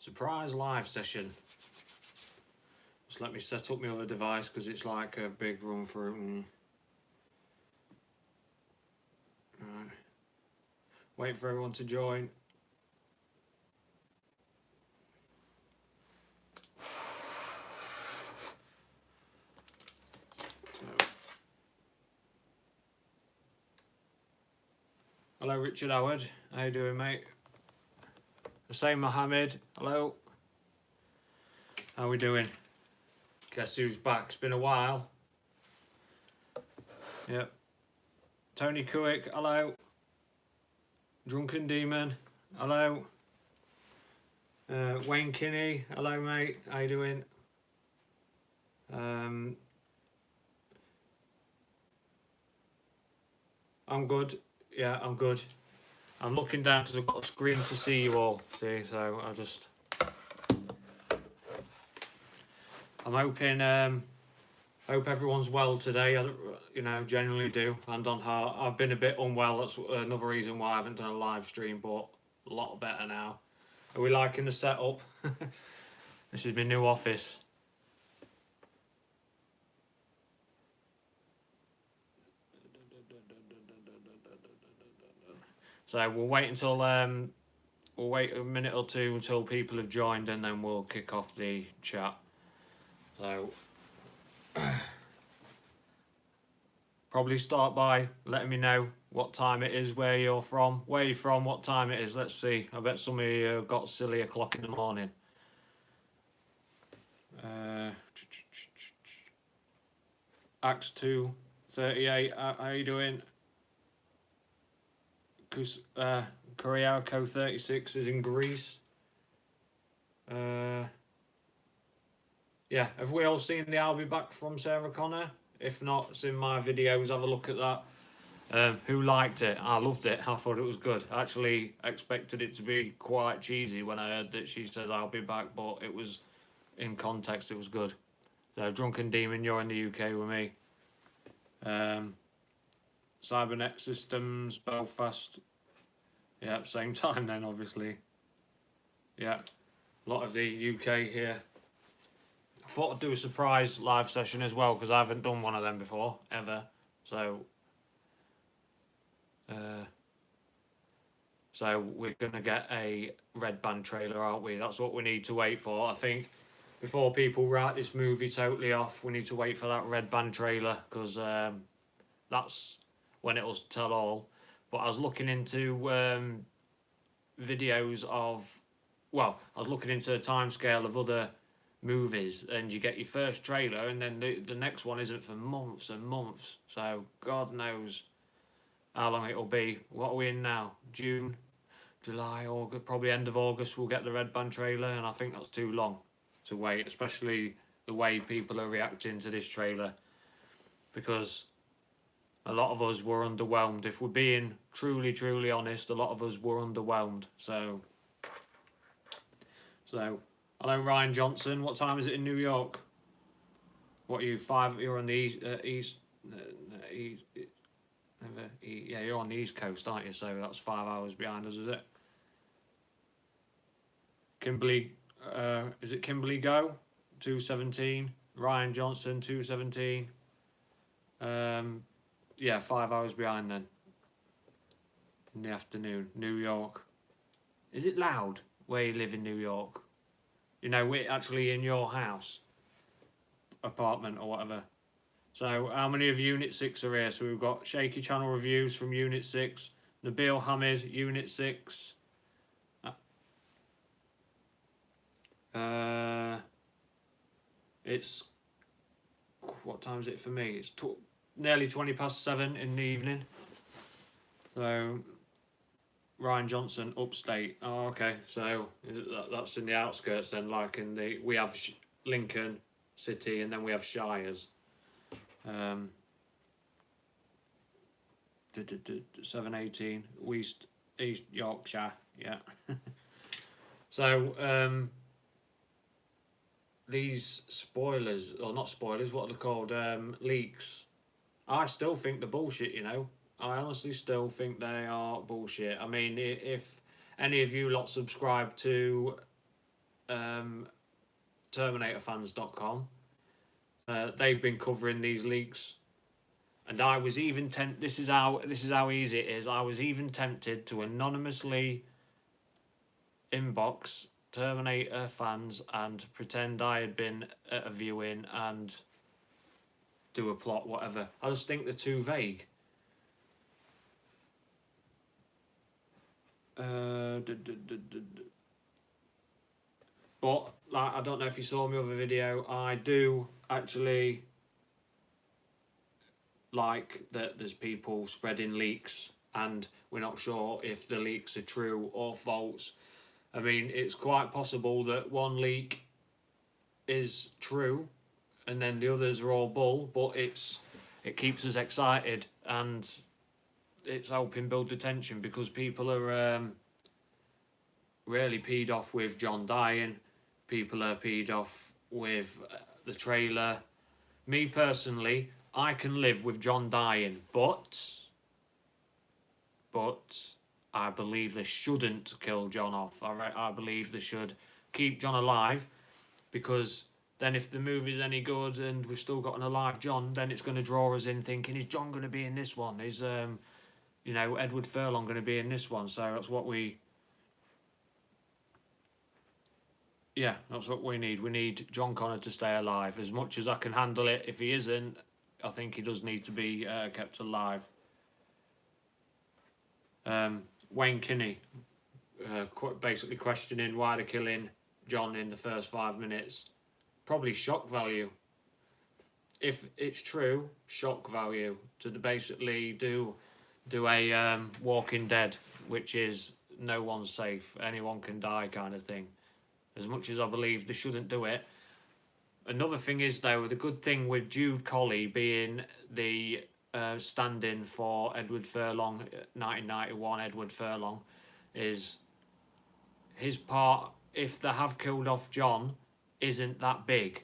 Surprise live session. Just let me set up my other device because it's like a big run through. Right. Wait for everyone to join. Hello, Richard Howard. How you doing, mate? Hussein Mohammed. Hello. How we doing? Guess who's back? It's been a while. Yep. Tony Kuick. Hello. Drunken Demon. Hello. Wayne Kinney. Hello, mate. How you doing? I'm good. Yeah, I'm good. I'm looking down because I've got a screen to see you all. See, so I'll just. I'm hoping. Hope everyone's well today. I, genuinely do. Hand on heart. I've been a bit unwell. That's another reason why I haven't done a live stream, but a lot better now. Are we liking the setup? This is my new office. So we'll wait until we'll wait a minute or two until people have joined, and then we'll kick off the chat. So probably start by letting me know what time it is, where you're from, what time it is. Let's see. I bet some of you got silly o'clock in the morning. Acts 2:38. How you doing? Koryako 36 is in Greece. Yeah, have we all seen the I'll Be Back from Sarah Connor? If not, it's in my videos, have a look at that. Who liked it? I loved it. I thought it was good. I actually expected it to be quite cheesy when I heard that she says I'll be back, but it was, in context, it was good. So, Drunken Demon, you're in the UK with me. Cybernet Systems, Belfast. Yeah, same time then, obviously. Yeah, a lot of the UK here. I thought I'd do a surprise live session as well because I haven't done one of them before, ever. So we're going to get a Red Band trailer, aren't we? That's what we need to wait for. I think before people write this movie totally off, we need to wait for that Red Band trailer because that's when it'll tell all. But I was looking into videos of, I was looking into the timescale of other movies, and you get your first trailer and then the next one isn't for months and months, so God knows how long it'll be. What are we in now? June, July, August, probably end of August we'll get the Red Band trailer, and I think that's too long to wait, especially the way people are reacting to this trailer, because a lot of us were underwhelmed. If we're being truly honest, a lot of us were underwhelmed. So hello, Ryan Johnson. What time is it in New York? What are you, 5? You're on the east. Yeah, you're on the East Coast, aren't you? So that's 5 hours behind us, is it? Kimberly, is it Kimberly Go? 2:17. Ryan Johnson, 2:17. Yeah, 5 hours behind then. In the afternoon, New York. Is it loud where you live in New York? We're actually in your house, apartment or whatever. So how many of Unit 6 are here? So we've got Shaky Channel Reviews from Unit 6, Nabil Hamid, Unit 6. It's, what time is it for me? It's nearly 7:20 in the evening. So Ryan Johnson, upstate. Oh, okay. So that's in the outskirts then, like we have Lincoln City and then we have Shires. 7:18, East Yorkshire, yeah. So these spoilers, or not spoilers, what are they called? Leaks. I still think they're bullshit, I honestly still think they are bullshit. I mean, if any of you lot subscribe to TerminatorFans.com. They've been covering these leaks, and I was even This is how easy it is. I was even tempted to anonymously inbox Terminator fans and pretend I had been at a viewing and do a plot, whatever. I just think they're too vague. But like, I don't know if you saw my other video. I do actually like that there's people spreading leaks, and we're not sure if the leaks are true or false. I mean, it's quite possible that one leak is true, and then the others are all bull. But it keeps us excited, and it's helping build the tension because people are really peed off with John dying. People are peed off with the trailer. Me personally, I can live with John dying, but I believe they shouldn't kill John off. I believe they should keep John alive, because then if the movie's any good and we've still got an alive John, then it's going to draw us in thinking, is John going to be in this one? Is Edward Furlong going to be in this one? So that's what we... Yeah, that's what we need. We need John Connor to stay alive. As much as I can handle it, if he isn't, I think he does need to be kept alive. Wayne Kinney basically questioning why they're killing John in the first 5 minutes. Probably shock value. If it's true, shock value. To basically do a Walking Dead, which is no one's safe, anyone can die kind of thing. As much as I believe they shouldn't do it. Another thing is, though, the good thing with Jude Colley being the stand-in for Edward Furlong, 1991 Edward Furlong, is his part, if they have killed off John, isn't that big.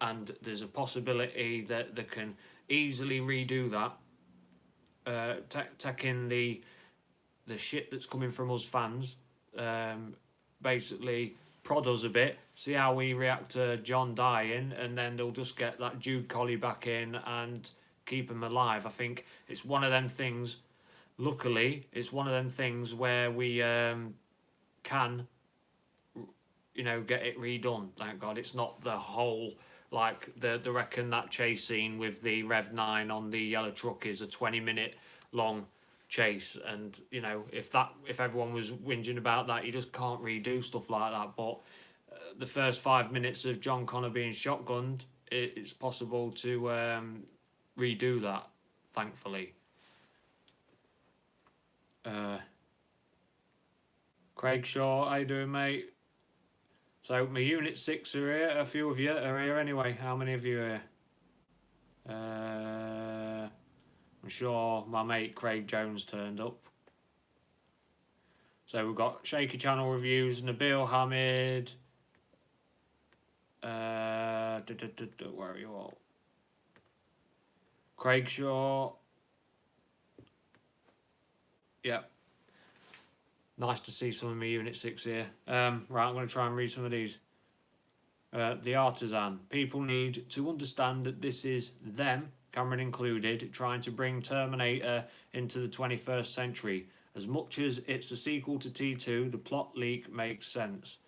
And there's a possibility that they can easily redo that, taking the shit that's coming from us fans, basically prod us a bit, see how we react to John dying, and then they'll just get that Jude Colley back in and keep him alive. I think it's one of them things, luckily, it's one of them things where we can, get it redone, thank God. It's not the whole, like, the reckon that chase scene with the Rev 9 on the yellow truck is a 20-minute long chase, and if everyone was whinging about that, you just can't redo stuff like that. But the first 5 minutes of John Connor being shotgunned, it's possible to redo that, thankfully. Craig Shaw, how you doing, mate? So my Unit 6 are here. A few of you are here anyway. How many of you are here? I'm sure my mate Craig Jones turned up. So we've got Shaky Channel Reviews, Nabil Hamid. Where are you all? Craig Shaw. Yep. Nice to see some of my Unit 6 here. Right, I'm going to try and read some of these. The Artisan. People need to understand that this is them, Cameron included, trying to bring Terminator into the 21st century. As much as it's a sequel to T2, the plot leak makes sense.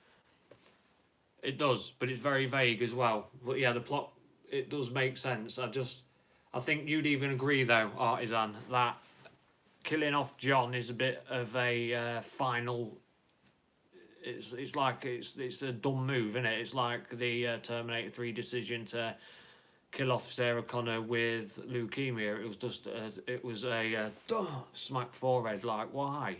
It does, but it's very vague as well. But yeah, the plot, it does make sense. I think you'd even agree, though, Artisan, that killing off John is a bit of a final... It's like it's a dumb move, isn't it? It's like the Terminator 3 decision to kill off Sarah Connor with leukemia. It was a smack forehead. Like, why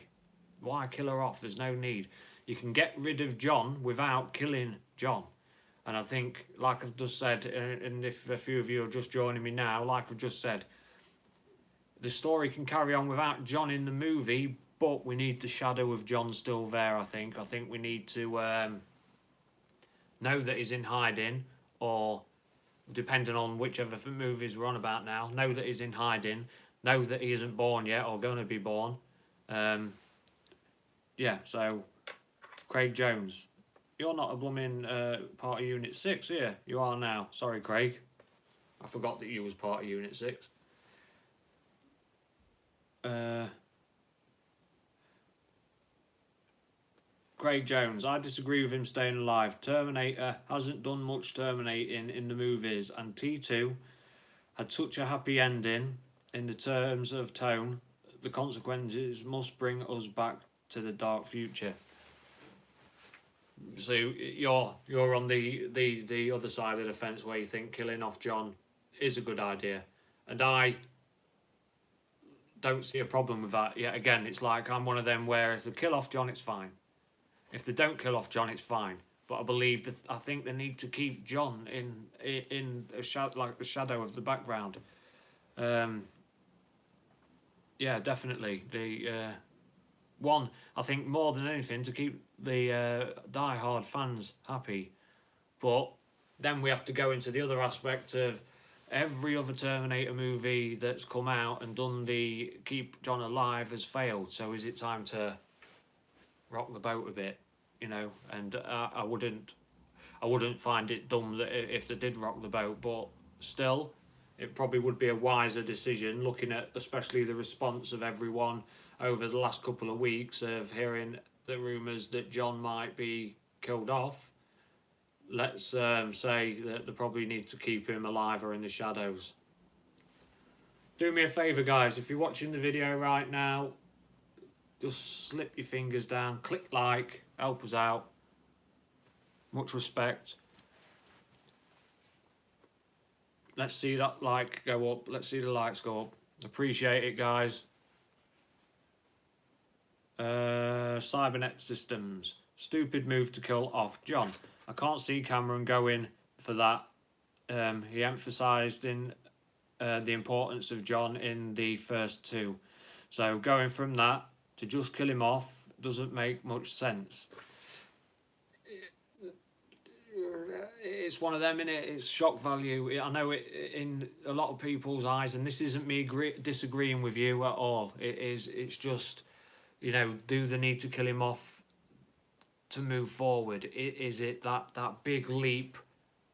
kill her off? There's no need. You can get rid of John without killing John. And I think, like I've just said, and if a few of you are just joining me now, like I've just said, the story can carry on without John in the movie, but we need the shadow of John still there, I think. I think we need to know that he's in hiding, or depending on whichever movies we're on about now, know that he's in hiding, know that he isn't born yet or going to be born. Yeah, so Craig Jones. You're not a blooming part of Unit 6, are you? You are now. Sorry, Craig. I forgot that you was part of Unit 6. Craig Jones, I disagree with him staying alive. Terminator hasn't done much terminating in the movies, and T2 had such a happy ending in the terms of tone. The consequences must bring us back to the dark future. So you're on the other side of the fence where you think killing off John is a good idea, and I don't see a problem with that. Yet again, it's like I'm one of them where if they kill off John, it's fine. If they don't kill off John, it's fine. But I believe that I think they need to keep John in a like the shadow of the background. Yeah, definitely. The one, I think more than anything to keep the die-hard fans happy. But then we have to go into the other aspect of every other Terminator movie that's come out and done the keep John alive has failed. So is it time to rock the boat a bit, you know? And I wouldn't find it dumb that if they did rock the boat, but still, it probably would be a wiser decision looking at especially the response of everyone over the last couple of weeks of hearing the rumours that John might be killed off. Let's say that they probably need to keep him alive or in the shadows. Do me a favour, guys, if you're watching the video right now, just slip your fingers down, click like, help us out. Much respect. Let's see that like go up. Let's see the likes go up. Appreciate it, guys. Cybernet Systems. Stupid move to kill off John. I can't see Cameron going for that. He emphasised in the importance of John in the first two. So going from that to just kill him off doesn't make much sense. It's one of them, innit? It's shock value. I know it in a lot of people's eyes, and this isn't me disagreeing with you at all. It's just, you know, do they need to kill him off to move forward? Is it that big leap,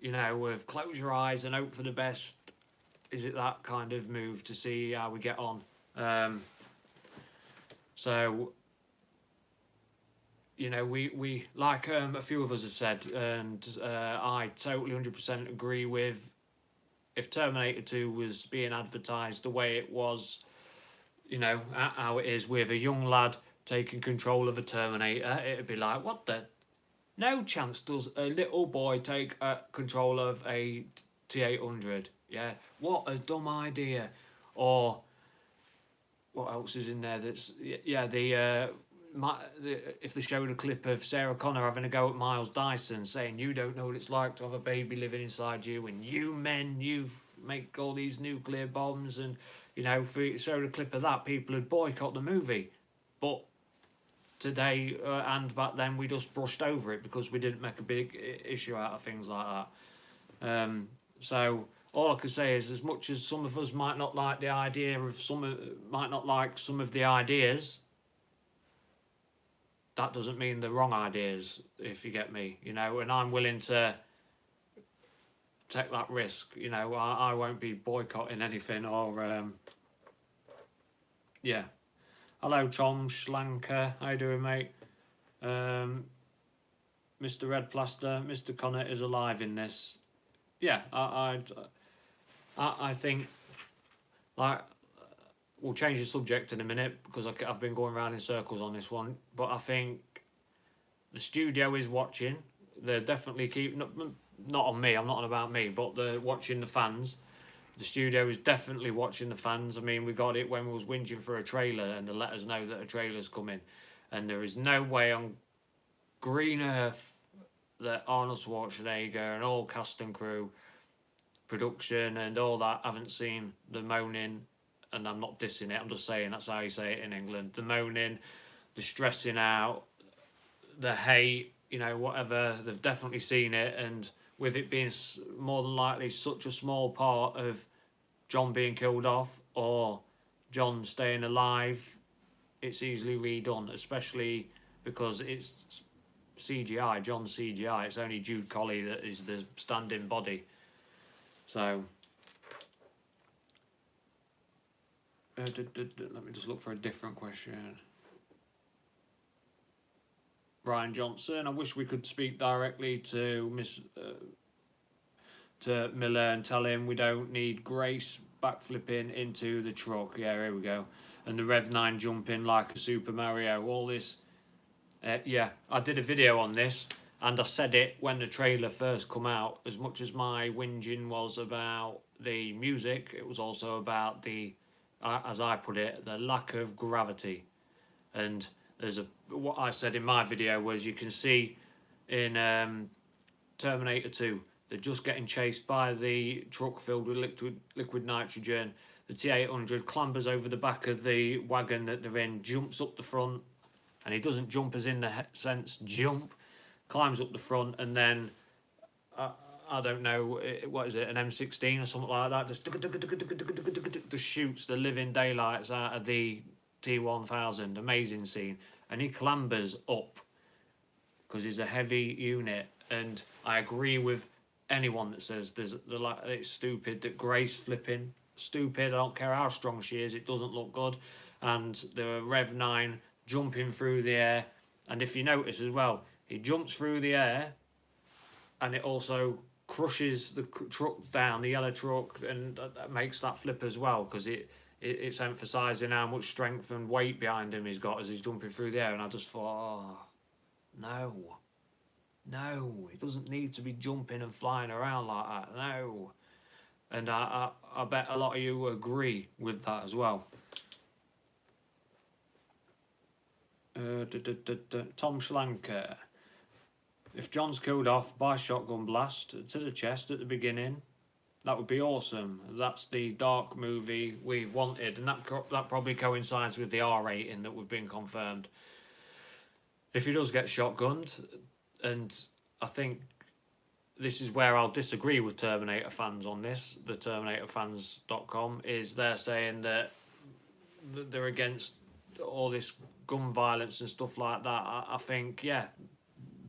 you know, of close your eyes and hope for the best? Is it that kind of move to see how we get on? So, you know, we like a few of us have said, and I totally 100% agree with, if Terminator 2 was being advertised the way it was, you know, how it is with a young lad taking control of a Terminator, it'd be like, what the? No chance does a little boy take control of a T-800. Yeah, what a dumb idea. Or what else is in there that's, yeah, if they showed a clip of Sarah Connor having a go at Miles Dyson, saying you don't know what it's like to have a baby living inside you, and you men, you make all these nuclear bombs, and, you know, if we showed a clip of that, people would boycott the movie. But today and back then, we just brushed over it because we didn't make a big issue out of things like that. So all I can say is, as much as some of us might not like the idea of some of the ideas, that doesn't mean they're wrong ideas, if you get me, you know, and I'm willing to take that risk, you know. I won't be boycotting anything or, yeah. Hello, Tom Schlanker, how you doing, mate? Mr. Red Plaster, Mr. Connor is alive in this. Yeah, I think, like, we'll change the subject in a minute because I've been going around in circles on this one. But I think the studio is watching. They're definitely not on me. I'm not on about me, but they're watching the fans. The studio is definitely watching the fans. I mean, we got it when we was whinging for a trailer, and they let us know that a trailer's coming. And there is no way on green earth that Arnold Schwarzenegger and all cast and crew, production and all that haven't seen the moaning. And I'm not dissing it, I'm just saying that's how you say it in England. The moaning, the stressing out, the hate, you know, whatever. They've definitely seen it. And with it being more than likely such a small part of John being killed off or John staying alive, it's easily redone, especially because it's CGI, John CGI. It's only Jude Colley that is the stand-in body. So let me just look for a different question. Brian Johnson, I wish we could speak directly to to Miller and tell him we don't need Grace backflipping into the truck. Yeah, here we go. And the Rev 9 jumping like a Super Mario. All this. Yeah, I did a video on this, and I said it when the trailer first come out. As much as my whinging was about the music, it was also about the, as I put it, the lack of gravity. And what I said in my video was, you can see in Terminator 2, they're just getting chased by the truck filled with liquid nitrogen. The T-800 clambers over the back of the wagon that they're in, jumps up the front, and he doesn't jump as in the sense jump, climbs up the front, and then I don't know, what is it, an M16 or something like that, just shoots the living daylights out of the T-1000. Amazing scene. And he clambers up because he's a heavy unit. And I agree with anyone that says it's stupid that Grace flipping. Stupid. I don't care how strong she is. It doesn't look good. And the Rev 9 jumping through the air. And if you notice as well, he jumps through the air, and it also crushes the truck down, the yellow truck, and that makes that flip as well, because it's emphasising how much strength and weight behind him he's got as he's jumping through the air. And I just thought, oh, no, he doesn't need to be jumping and flying around like that, no. And I bet a lot of you agree with that as well. Tom Schlanker. If John's killed off by shotgun blast to the chest at the beginning, that would be awesome. That's the dark movie we wanted, and that probably coincides with the R rating that we've been confirmed. If he does get shotgunned, and I think this is where I'll disagree with Terminator fans on this, the TerminatorFans.com, is they're saying that they're against all this gun violence and stuff like that. I think, yeah,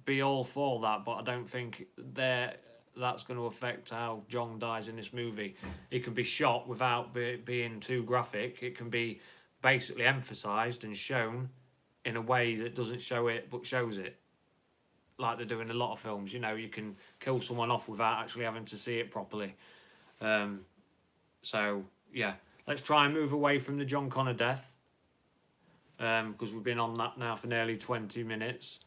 be all for that, but I don't think that's going to affect how John dies in this movie. He can be shot without being too graphic. It can be basically emphasised and shown in a way that doesn't show it but shows it, like they do in a lot of films. You know, you can kill someone off without actually having to see it properly. So yeah, let's try and move away from the John Connor death, because we've been on that now for nearly 20 minutes.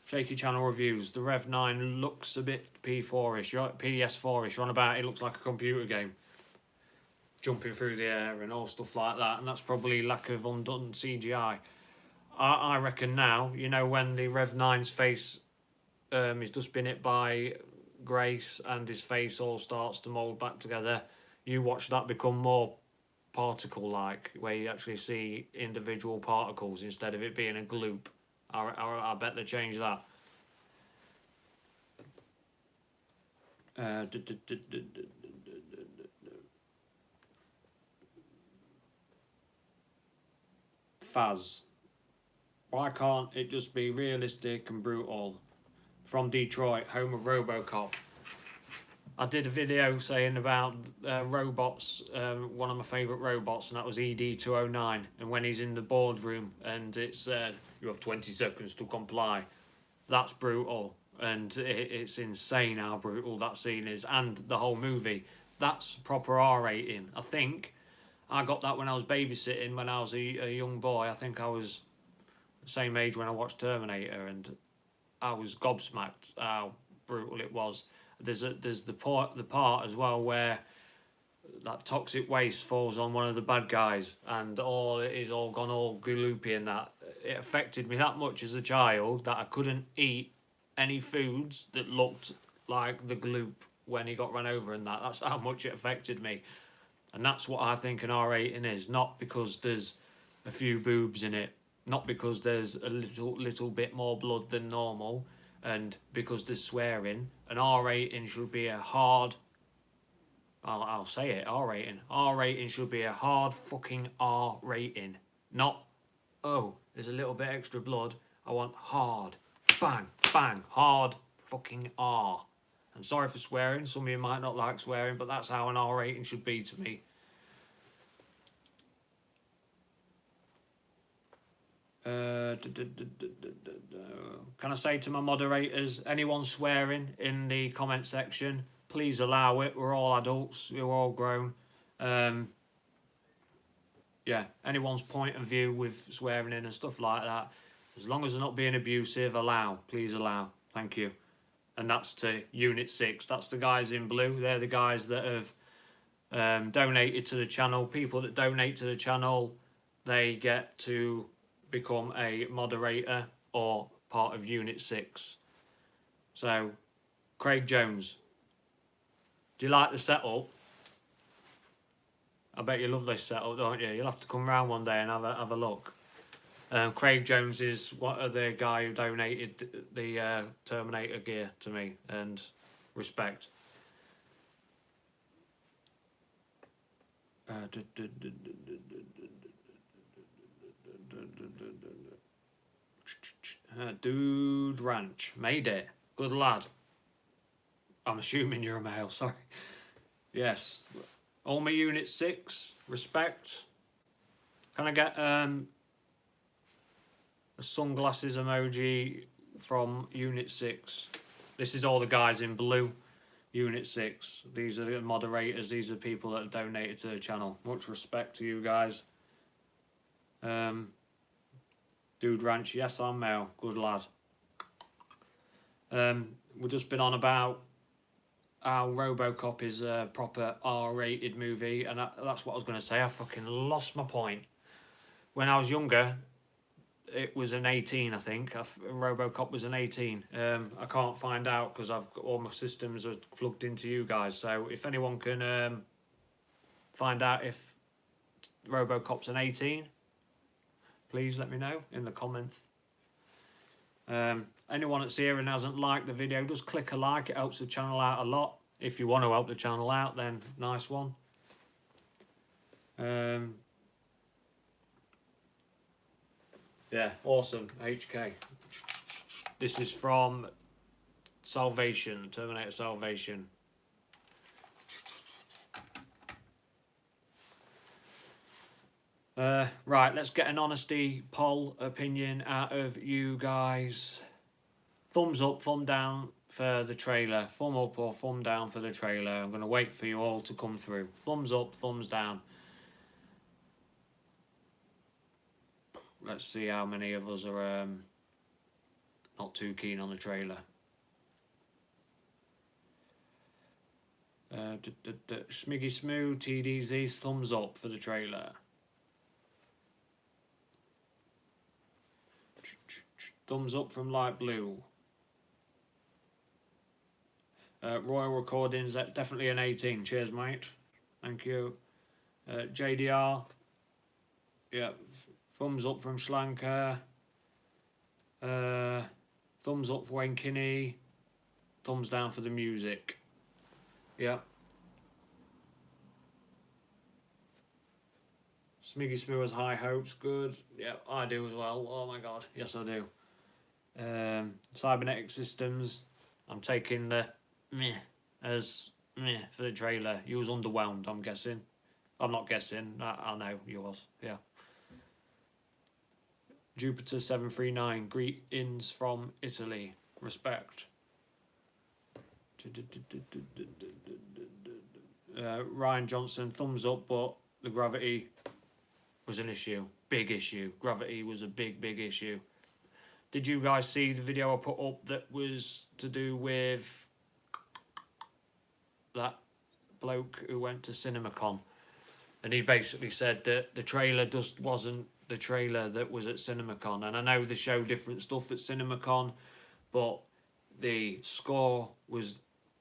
Shaky Channel reviews. The Rev 9 looks a bit PS4ish. PS4ish. On about it looks like a computer game, jumping through the air and all stuff like that. And that's probably lack of undone CGI. I reckon now, you know, when the Rev 9's face is just been hit by Grace and his face all starts to mould back together, you watch that become more particle-like, where you actually see individual particles instead of it being a gloop. I bet they changed that. Faz. Why can't it just be realistic and brutal? From Detroit, home of RoboCop. I did a video saying about robots, one of my favourite robots, and that was ED-209. And when he's in the boardroom and it's, you have 20 seconds to comply, that's brutal. And it's insane how brutal that scene is. And the whole movie, that's proper R rating. I think I got that when I was babysitting when I was a young boy. I think I was the same age when I watched Terminator, and I was gobsmacked how brutal it was. There's the part as well where that toxic waste falls on one of the bad guys, and it is all gone all gloopy, and that it affected me that much as a child that I couldn't eat any foods that looked like the gloop when he got run over, and that's how much it affected me. And that's what I think an R rating is, not because there's a few boobs in it, not because there's a little bit more blood than normal, and because there's swearing. An R rating should be a hard I'll say it, R rating. R rating should be a hard fucking R rating. Not, oh, there's a little bit extra blood. I want hard. Bang, bang, hard fucking R. I'm sorry for swearing. Some of you might not like swearing, but that's how an R rating should be to me. Can I say to my moderators, anyone swearing in the comment section, please allow it. We're all adults. We're all grown. Yeah, anyone's point of view with swearing in and stuff like that, as long as they're not being abusive, allow. Please allow. Thank you. And that's to Unit 6. That's the guys in blue. They're the guys that have donated to the channel. People that donate to the channel, they get to become a moderator or part of Unit 6. So, Craig Jones, do you like the setup? I bet you love this setup, don't you? You'll have to come round one day and have a look. Craig Jones is the guy who donated the Terminator gear to me, and respect. Dude Ranch, made it. Good lad. I'm assuming you're a male, sorry. Yes. All my Unit 6, respect. Can I get a sunglasses emoji from Unit 6? This is all the guys in blue. Unit 6. These are the moderators. These are people that have donated to the channel. Much respect to you guys. Dude Ranch, yes, I'm male. Good lad. We've just been on about how RoboCop is a proper R-rated movie, and that's what I was going to say. I fucking lost my point. When I was younger, it was an 18, I think. RoboCop was an 18. I can't find out because I've got all my systems are plugged into you guys. So if anyone can find out if RoboCop's an 18, please let me know in the comments. Anyone that's here and hasn't liked the video, just click a like. It helps the channel out a lot. If you want to help the channel out, then nice one. Yeah, awesome. HK. This is from Salvation, Terminator Salvation. Right, let's get an honesty poll opinion out of you guys. Thumbs up, thumb down for the trailer. Thumb up or thumb down for the trailer. I'm going to wait for you all to come through. Thumbs up, thumbs down. Let's see how many of us are not too keen on the trailer. Smiggy Smoo, TDZ, thumbs up for the trailer. Thumbs up from Light Blue. Royal Recordings, definitely an 18. Cheers, mate. Thank you. JDR. Yeah. Thumbs up from Schlanker. Thumbs up for Wayne Kinney. Thumbs down for the music. Yeah. Smiggy Smoo has high hopes. Good. Yeah, I do as well. Oh my god. Yes, I do. Cybernetic Systems. I'm taking the meh as meh for the trailer. You was underwhelmed, I'm guessing. I'm not guessing. I know you was. Yeah. Jupiter 739. Greetings from Italy. Respect. Ryan Johnson. Thumbs up, but the gravity was an issue. Big issue. Gravity was a big issue. Did you guys see the video I put up that was to do with that bloke who went to CinemaCon? And he basically said that the trailer just wasn't the trailer that was at CinemaCon. And I know they show different stuff at CinemaCon, but the score was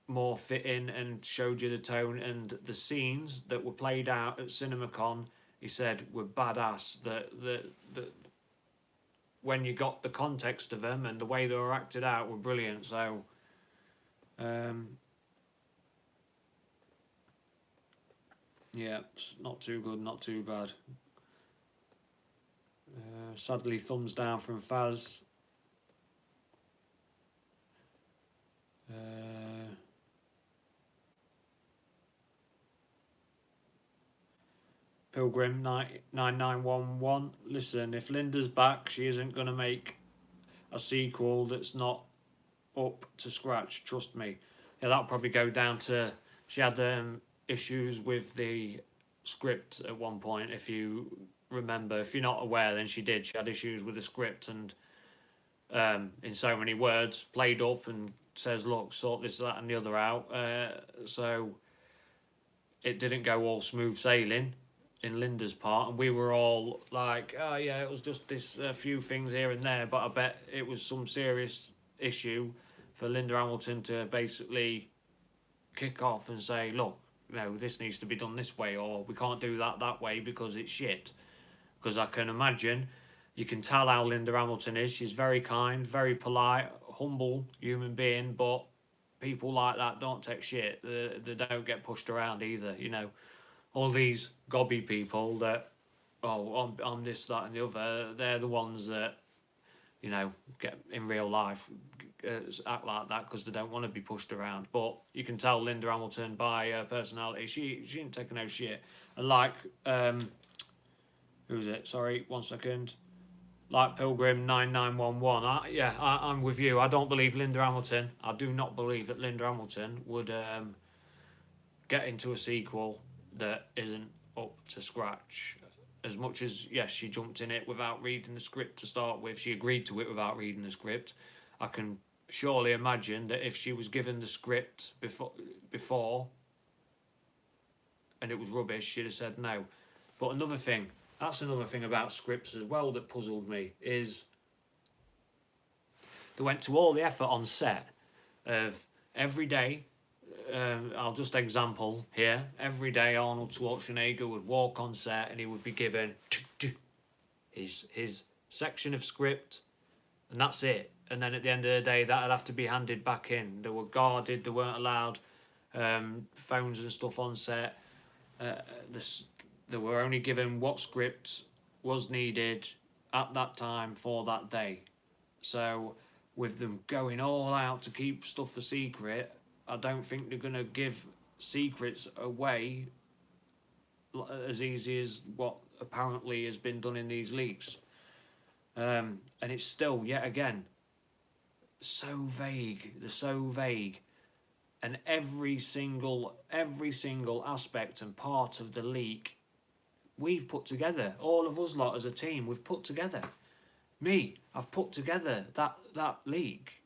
more fitting and showed you the tone, and the scenes that were played out at CinemaCon, he said, were badass. That when you got the context of them and the way they were acted out were brilliant. So Yeah, it's not too good, not too bad. Sadly, thumbs down from Faz. Pilgrim 9911. Listen, if Linda's back, she isn't going to make a sequel that's not up to scratch. Trust me. Yeah, that'll probably go down to she had issues with the script at one point. If you remember, if you're not aware, then she did. She had issues with the script and in so many words, played up and says, "Look, sort this, that, and the other out." So it didn't go all smooth sailing in Linda's part, and we were all like, "Oh yeah, it was just this few things here and there," but I bet it was some serious issue for Linda Hamilton to basically kick off and say, "Look, no, this needs to be done this way, or we can't do that way because it's shit." Because I can imagine, you can tell how Linda Hamilton is. She's very kind, very polite, humble human being, but people like that don't take shit. They don't get pushed around either, you know. All these gobby people that, oh, I'm this, that, and the other, they're the ones that, you know, get in real life act like that because they don't want to be pushed around. But you can tell Linda Hamilton by her personality, she ain't taking no shit. And like, who's it? Sorry, 1 second. Like Pilgrim 9911. I'm with you. I don't believe Linda Hamilton. I do not believe that Linda Hamilton would get into a sequel that isn't up to scratch. As much as, yes, she jumped in it without reading the script to start with, she agreed to it without reading the script. I can surely imagine that if she was given the script before and it was rubbish, she'd have said no. But another thing, that's another thing about scripts as well that puzzled me, is they went to all the effort on set of every day. I'll just example here. Every day Arnold Schwarzenegger would walk on set and he would be given his section of script, and that's it. And then at the end of the day, that'd have to be handed back in. They were guarded. They weren't allowed phones and stuff on set. They were only given what script was needed at that time for that day. So with them going all out to keep stuff a secret, I don't think they're going to give secrets away as easy as what apparently has been done in these leaks. And it's still, yet again, so vague. They're so vague. And every single aspect and part of the leak we've put together. All of us lot as a team, we've put together. I've put together that leak.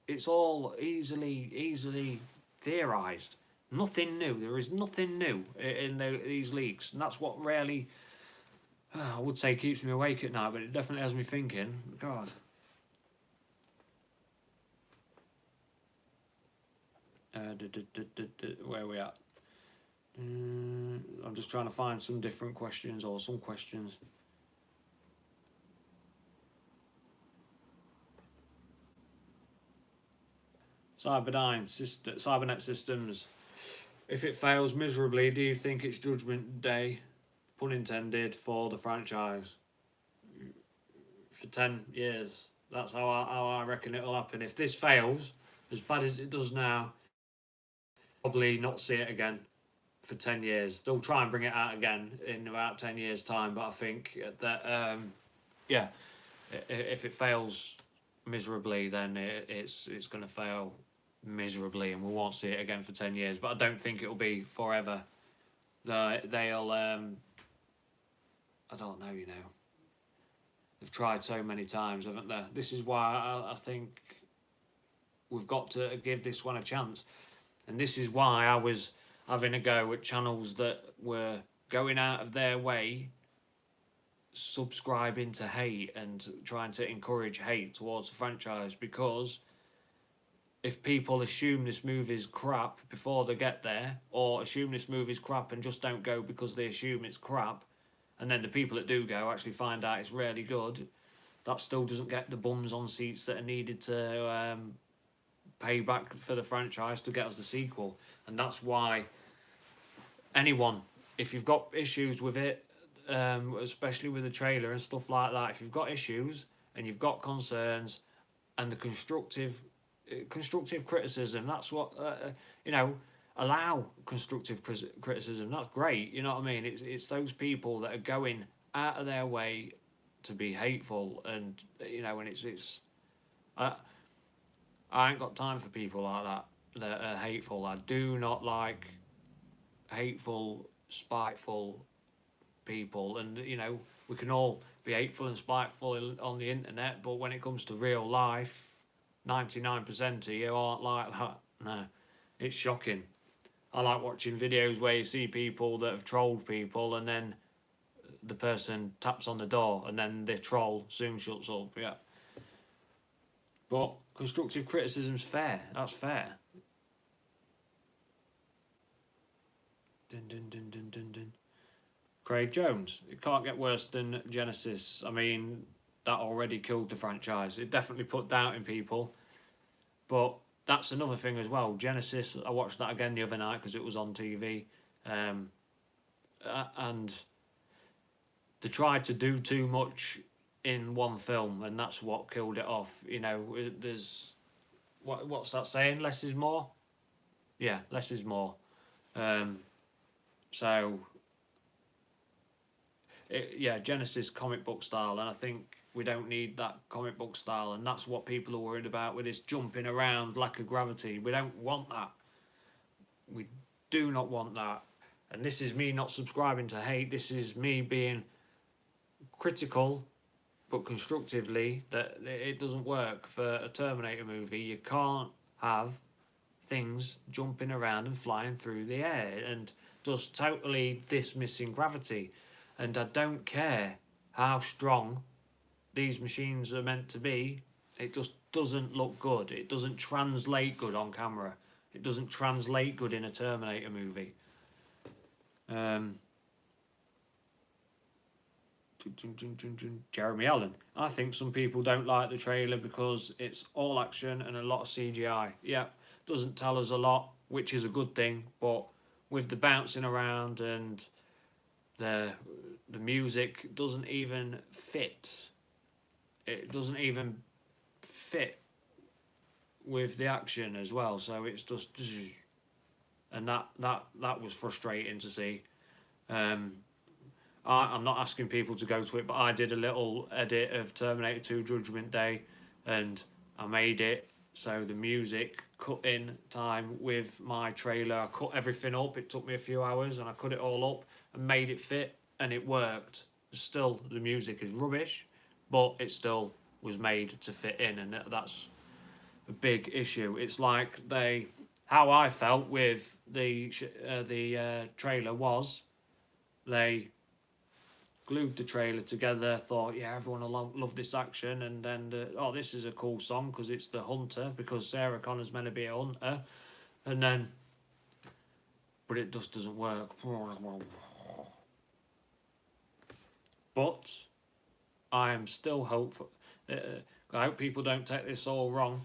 It's all easily theorised. Nothing new. There is nothing new in these leaks, and that's what really, I would say, keeps me awake at night. But it definitely has me thinking. God. Where are we at? I'm just trying to find some different questions or some questions. Cybernet Systems. If it fails miserably, do you think it's Judgment Day, pun intended, for the franchise? For 10 years. That's how I reckon it'll happen. If this fails, as bad as it does now, probably not see it again for 10 years. They'll try and bring it out again in about 10 years' time, but I think that, yeah, if it fails miserably, then it's going to fail miserably and we won't see it again for 10 years. But I don't think it'll be forever. They'll, I don't know, you know. They've tried so many times, haven't they? This is why I think we've got to give this one a chance. And this is why I was having a go at channels that were going out of their way, subscribing to hate and trying to encourage hate towards the franchise, because if people assume this movie's crap before they get there, or assume this movie's crap and just don't go because they assume it's crap, and then the people that do go actually find out it's really good, that still doesn't get the bums on seats that are needed to pay back for the franchise to get us the sequel. And that's why anyone if you've got issues with it, especially with the trailer and stuff like that, if you've got issues and you've got concerns, and the constructive criticism, that's what you know. Allow constructive criticism. That's great. You know what I mean? It's those people that are going out of their way to be hateful, and and it's. I I ain't got time for people like that that are hateful. I do not like hateful, spiteful people, and we can all be hateful and spiteful on the internet, but when it comes to real life, 99% of you aren't like that. No, it's shocking. I like watching videos where you see people that have trolled people, and then the person taps on the door, and then the troll soon shuts up. Yeah, but constructive criticism's fair. That's fair. Dun, dun, dun, dun, dun, dun. Craig Jones. It can't get worse than Genesis. I mean, that already killed the franchise. It definitely put doubt in people. But that's another thing as well. Genesis, I watched that again the other night because it was on TV. And they tried to do too much in one film, and that's what killed it off. There's... What's that saying? Less is more? Yeah, less is more. So... Genesis comic book style, and I think we don't need that comic book style, and that's what people are worried about with this jumping around, lack of gravity. We don't want that. We do not want that. And this is me not subscribing to hate. This is me being critical, but constructively, that it doesn't work for a Terminator movie. You can't have things jumping around and flying through the air and just totally dismissing gravity. And I don't care how strong these machines are meant to be, it just doesn't look good. It doesn't translate good on camera. It doesn't translate good in a Terminator movie. Jeremy Allen. I think some people don't like the trailer because it's all action and a lot of CGI. Yeah, doesn't tell us a lot, which is a good thing, but with the bouncing around and the music doesn't even fit. It doesn't even fit with the action as well, so it's just, and that was frustrating to see. I'm not asking people to go to it, but I did a little edit of Terminator 2 Judgment Day, and I made it so the music cut in time with my trailer. I cut everything up. It took me a few hours, and I cut it all up and made it fit, and it worked. Still, the music is rubbish, but it still was made to fit in, and that's a big issue. It's like how I felt with the trailer was, they glued the trailer together, thought, yeah, everyone will love this action, and then, this is a cool song because it's The Hunter, because Sarah Connor's meant to be a hunter, and then, but it just doesn't work. But I am still hopeful. I hope people don't take this all wrong.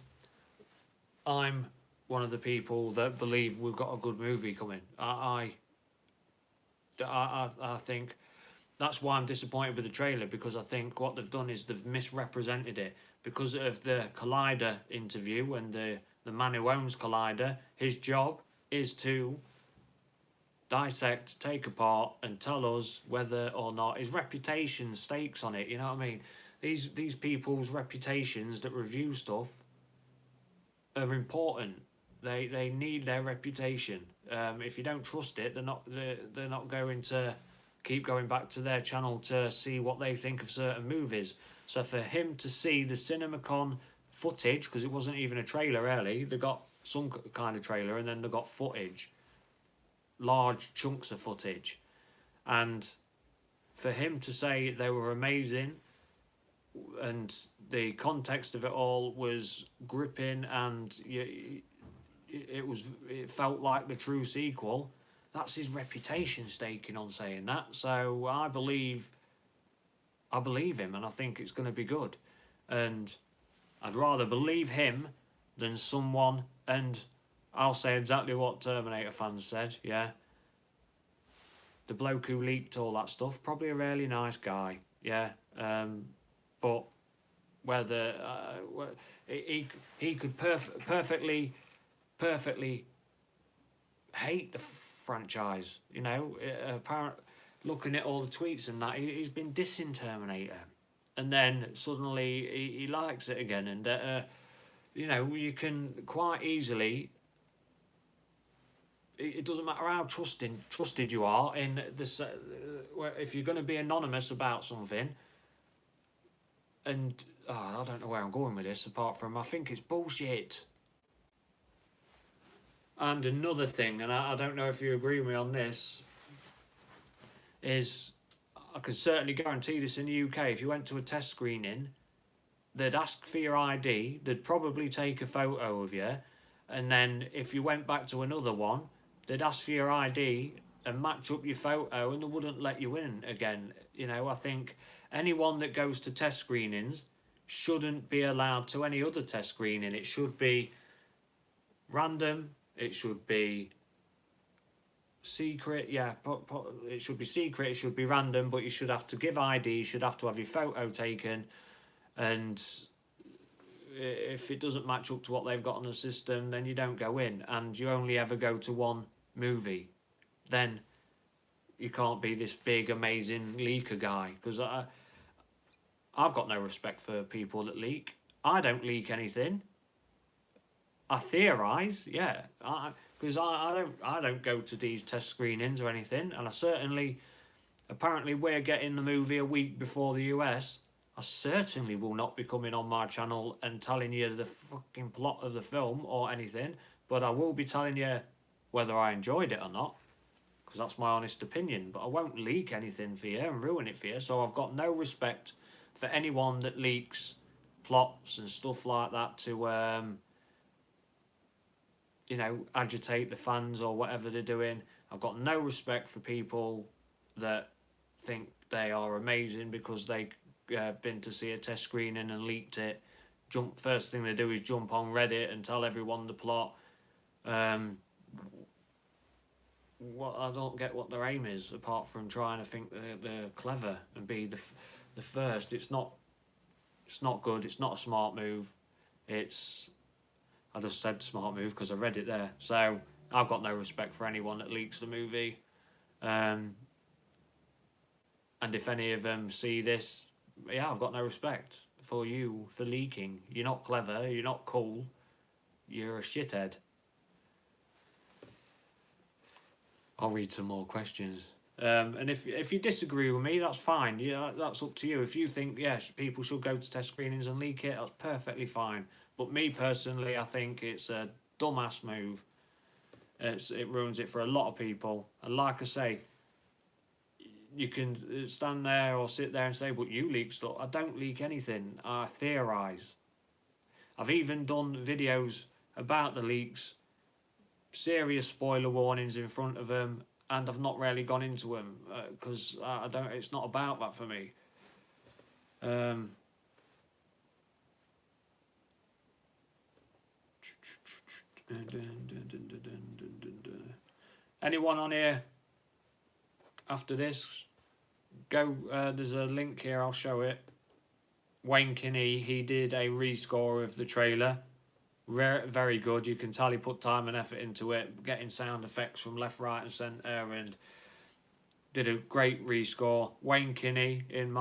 I'm one of the people that believe we've got a good movie coming. I think that's why I'm disappointed with the trailer, because I think what they've done is they've misrepresented it. Because of the Collider interview and the man who owns Collider, his job is to dissect, take apart, and tell us whether or not his reputation stakes on it. You know what I mean? These people's reputations that review stuff are important. They need their reputation. If you don't trust it, they're not going to keep going back to their channel to see what they think of certain movies. So for him to see the CinemaCon footage, because it wasn't even a trailer really, they got some kind of trailer and then they got footage, large chunks of footage, and for him to say they were amazing and the context of it all was gripping and it felt like the true sequel, that's his reputation staking on saying that. So I believe him, and I think it's going to be good, and I'd rather believe him than someone, and I'll say exactly what Terminator fans said, yeah. the bloke who leaked all that stuff, probably a really nice guy, yeah. But whether he could perfectly hate the franchise, you know. Looking at all the tweets and that, he's been dissing Terminator, and then suddenly he likes it again, and you know, you can quite easily. It doesn't matter how trusted you are in this. If you're going to be anonymous about something, and I don't know where I'm going with this, apart from I think it's bullshit. And another thing, and I don't know if you agree with me on this, is I can certainly guarantee this in the UK. If you went to a test screening, they'd ask for your ID, they'd probably take a photo of you, and then if you went back to another one, they'd ask for your ID and match up your photo, and they wouldn't let you in again. You know, I think anyone that goes to test screenings shouldn't be allowed to any other test screening. It should be random, it should be secret, yeah, it should be secret, it should be random, but you should have to give ID, you should have to have your photo taken, and if it doesn't match up to what they've got on the system, then you don't go in, and you only ever go to one movie. Then you can't be this big amazing leaker guy, because I've got no respect for people that leak. I don't leak anything. I theorise, yeah, because I don't go to these test screenings or anything, and I certainly, apparently we're getting the movie a week before the US. I certainly will not be coming on my channel and telling you the fucking plot of the film or anything, but I will be telling you whether I enjoyed it or not, because that's my honest opinion. But I won't leak anything for you and ruin it for you, so I've got no respect for anyone that leaks plots and stuff like that to, you know, agitate the fans or whatever they're doing. I've got no respect for people that think they are amazing because they been to see a test screening and leaked it. First thing they do is jump on Reddit and tell everyone the plot. What I don't get what their aim is, apart from trying to think they're clever and be the first. It's not good. It's not a smart move. I just said smart move because I read it there. So I've got no respect for anyone that leaks the movie. And if any of them see this, yeah, I've got no respect for you for leaking. You're not clever, you're not cool, you're a shithead. I'll read some more questions. And if you disagree with me, that's fine. Yeah, that's up to you. If you think, yes, people should go to test screenings and leak it, that's perfectly fine. But me personally, I think it's a dumbass move. It ruins it for a lot of people. And like I say, you can stand there or sit there and say, but you leak stuff. I don't leak anything. I theorise. I've even done videos about the leaks, serious spoiler warnings in front of them, and I've not really gone into them because I don't. It's not about that for me. Anyone on here after this, go, there's a link here, I'll show it. Wayne Kinney, he did a rescore of the trailer. Very good. You can tell he put time and effort into it, getting sound effects from left, right and centre, and did a great rescore. Wayne Kinney, and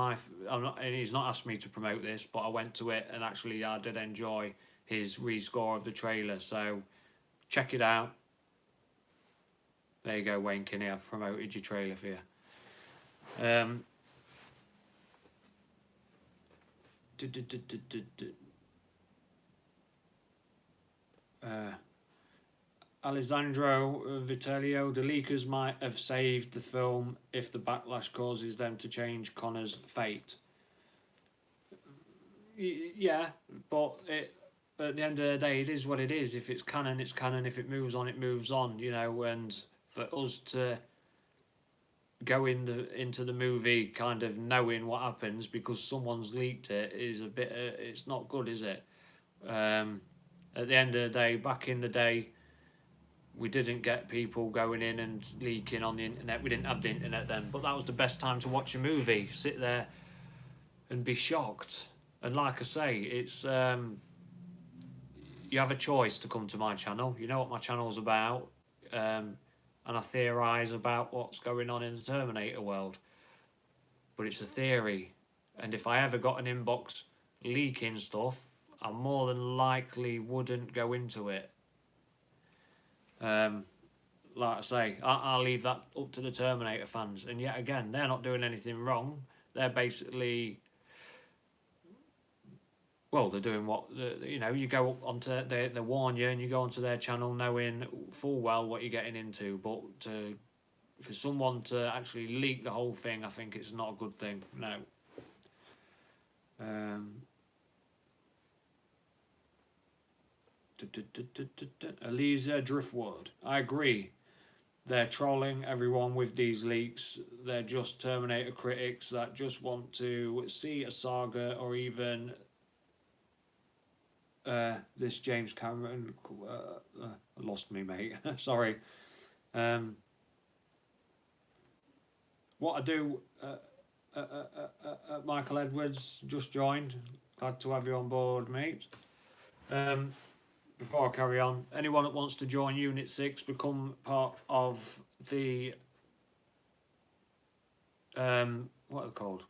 he's not asked me to promote this, but I went to it and actually I did enjoy his rescore of the trailer, so check it out. There you go, Wayne Kinney, I've promoted your trailer for you. Alessandro Vitelio, the leakers might have saved the film if the backlash causes them to change Connor's fate. Yeah, but at the end of the day, it is what it is. If it's canon, it's canon. If it moves on, it moves on, you know. And for us to go into the movie kind of knowing what happens because someone's leaked it is a bit, it's not good, is it? At the end of the day, back in the day, we didn't get people going in and leaking on the internet. We didn't have the internet then, but that was the best time to watch a movie. Sit there and be shocked. And like I say, it's you have a choice to come to my channel. You know what my channel's about, and I theorise about what's going on in the Terminator world. But it's a theory, and if I ever got an inbox leaking stuff, I more than likely wouldn't go into it. Like I say, I'll leave that up to the Terminator fans. And yet again, they're not doing anything wrong. They're basically, well, they're doing what, you know, you go onto, they warn you and you go onto their channel knowing full well what you're getting into. But for someone to actually leak the whole thing, I think it's not a good thing, no. Elisa Driftwood, I agree. They're trolling everyone with these leaks. They're just Terminator critics that just want to see a saga, or even this James Cameron. Lost me, mate. Sorry. What I do, Michael Edwards just joined. Glad to have you on board, mate. Before I carry on, anyone that wants to join Unit 6, become part of the, what are they called?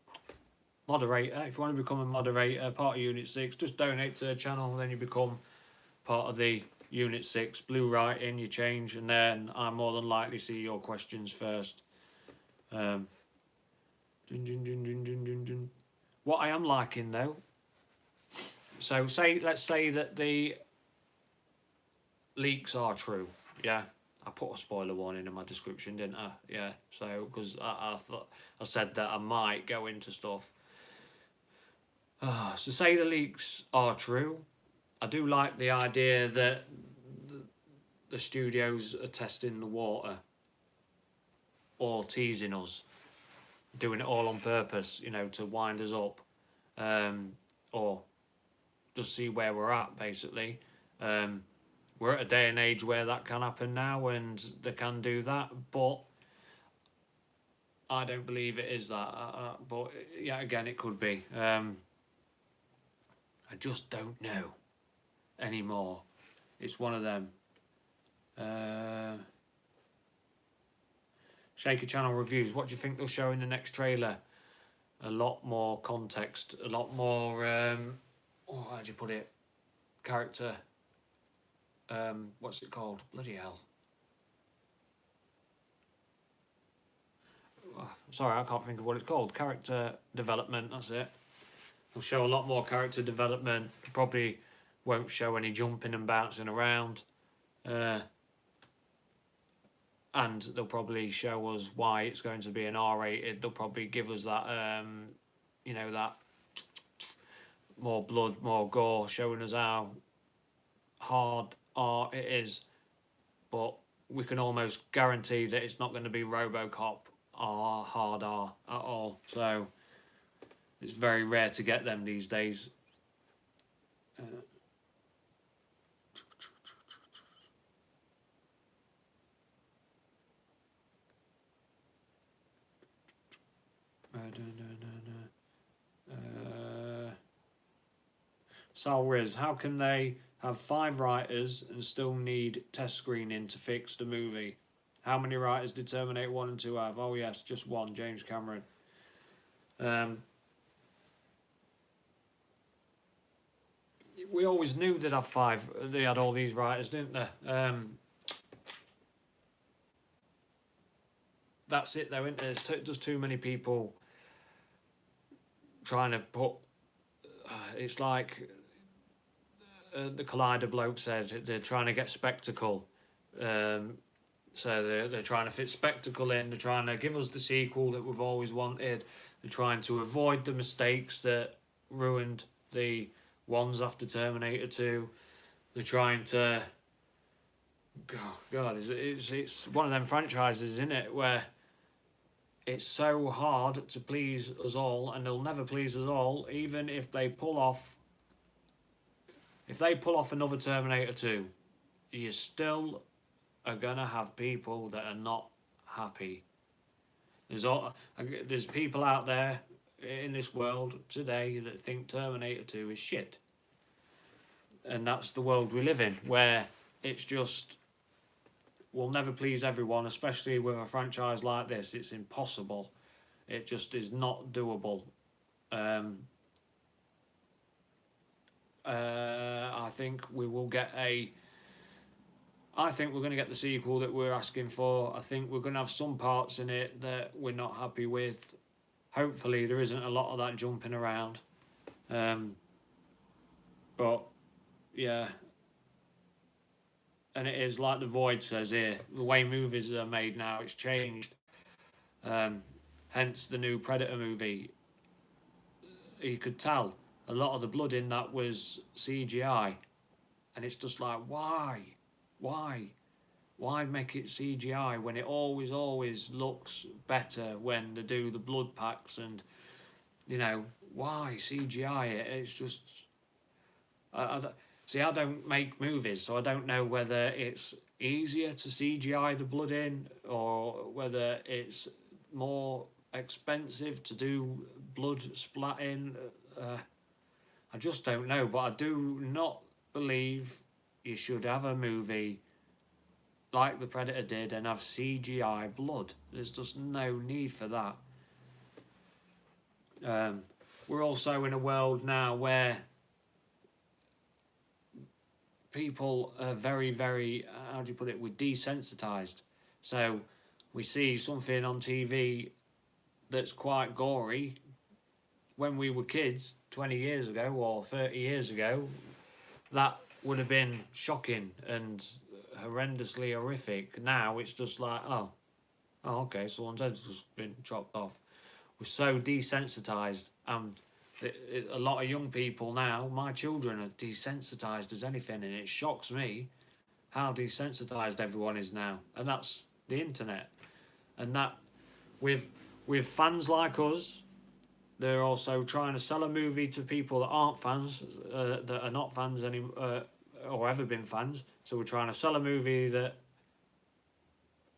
Moderator. If you want to become a moderator, part of Unit 6, just donate to the channel, then you become part of the Unit 6. Blue writing, you change, and then I more than likely see your questions first. What I am liking though, so let's say that the leaks are true, yeah. I put a spoiler warning in my description, didn't I? Yeah, so because I thought I said that I might go into stuff. So say the leaks are true. I do like the idea that the studios are testing the water or teasing us, doing it all on purpose, you know, to wind us up, or just see where we're at, basically. We're at a day and age where that can happen now, and they can do that, but I don't believe it is that. But yeah, again, it could be. I just don't know anymore. It's one of them. Shaker Channel reviews. What do you think they'll show in the next trailer? A lot more context, a lot more. How'd you put it? Character. What's it called? Bloody hell. Sorry, I can't think of what it's called. Character development, that's it. They'll show a lot more character development. Probably won't show any jumping and bouncing around. And they'll probably show us why it's going to be an R-rated. They'll probably give us that, you know, that more blood, more gore, showing us how hard R it is. But we can almost guarantee that it's not going to be RoboCop R, hard R at all. So it's very rare to get them these days. Sal Riz, how can they have 5 writers and still need test screening to fix the movie? How many writers did Terminator 1 and 2 have? Oh yes, just one, James Cameron. We always knew they'd have 5. They had all these writers, didn't they? That's it though, isn't there? There's just too many people trying to put... it's like the Collider bloke said, they're trying to get spectacle. So they're trying to fit spectacle in. They're trying to give us the sequel that we've always wanted. They're trying to avoid the mistakes that ruined the ones after Terminator 2. They're trying to... God, it's one of them franchises, isn't it, where it's so hard to please us all, and they'll never please us all, even if they pull off... If they pull off another Terminator 2, you're still are gonna have people that are not happy. There's people out there in this world today that think Terminator 2 is shit, and that's the world we live in, where it's just will never please everyone, especially with a franchise like this. It's impossible. It just is not doable. Um, I think we will get a. I think we're going to get the sequel that we're asking for. I think we're going to have some parts in it that we're not happy with. Hopefully, there isn't a lot of that jumping around. But yeah, and it is like the Void says here. The way movies are made now, it's changed. Hence the new Predator movie. You could tell a lot of the blood in that was CGI, and it's just like why, why make it CGI when it always looks better when they do the blood packs, and why CGI it? It's just see, I don't make movies, so I don't know whether it's easier to CGI the blood in or whether it's more expensive to do blood splatting. I just don't know, but I do not believe you should have a movie like The Predator did and have CGI blood. There's just no need for that. We're also in a world now where people are very, very, how do you put it, we're desensitized. So we see something on TV that's quite gory. When we were kids 20 years ago or 30 years ago, that would have been shocking and horrendously horrific. Now it's just like, oh okay, someone's head's just been chopped off. We're so desensitized, and a lot of young people now, my children, are desensitized as anything, and it shocks me how desensitized everyone is now. And that's the internet. And that with fans like us, they're also trying to sell a movie to people that aren't fans, that are not fans or ever been fans. So we're trying to sell a movie that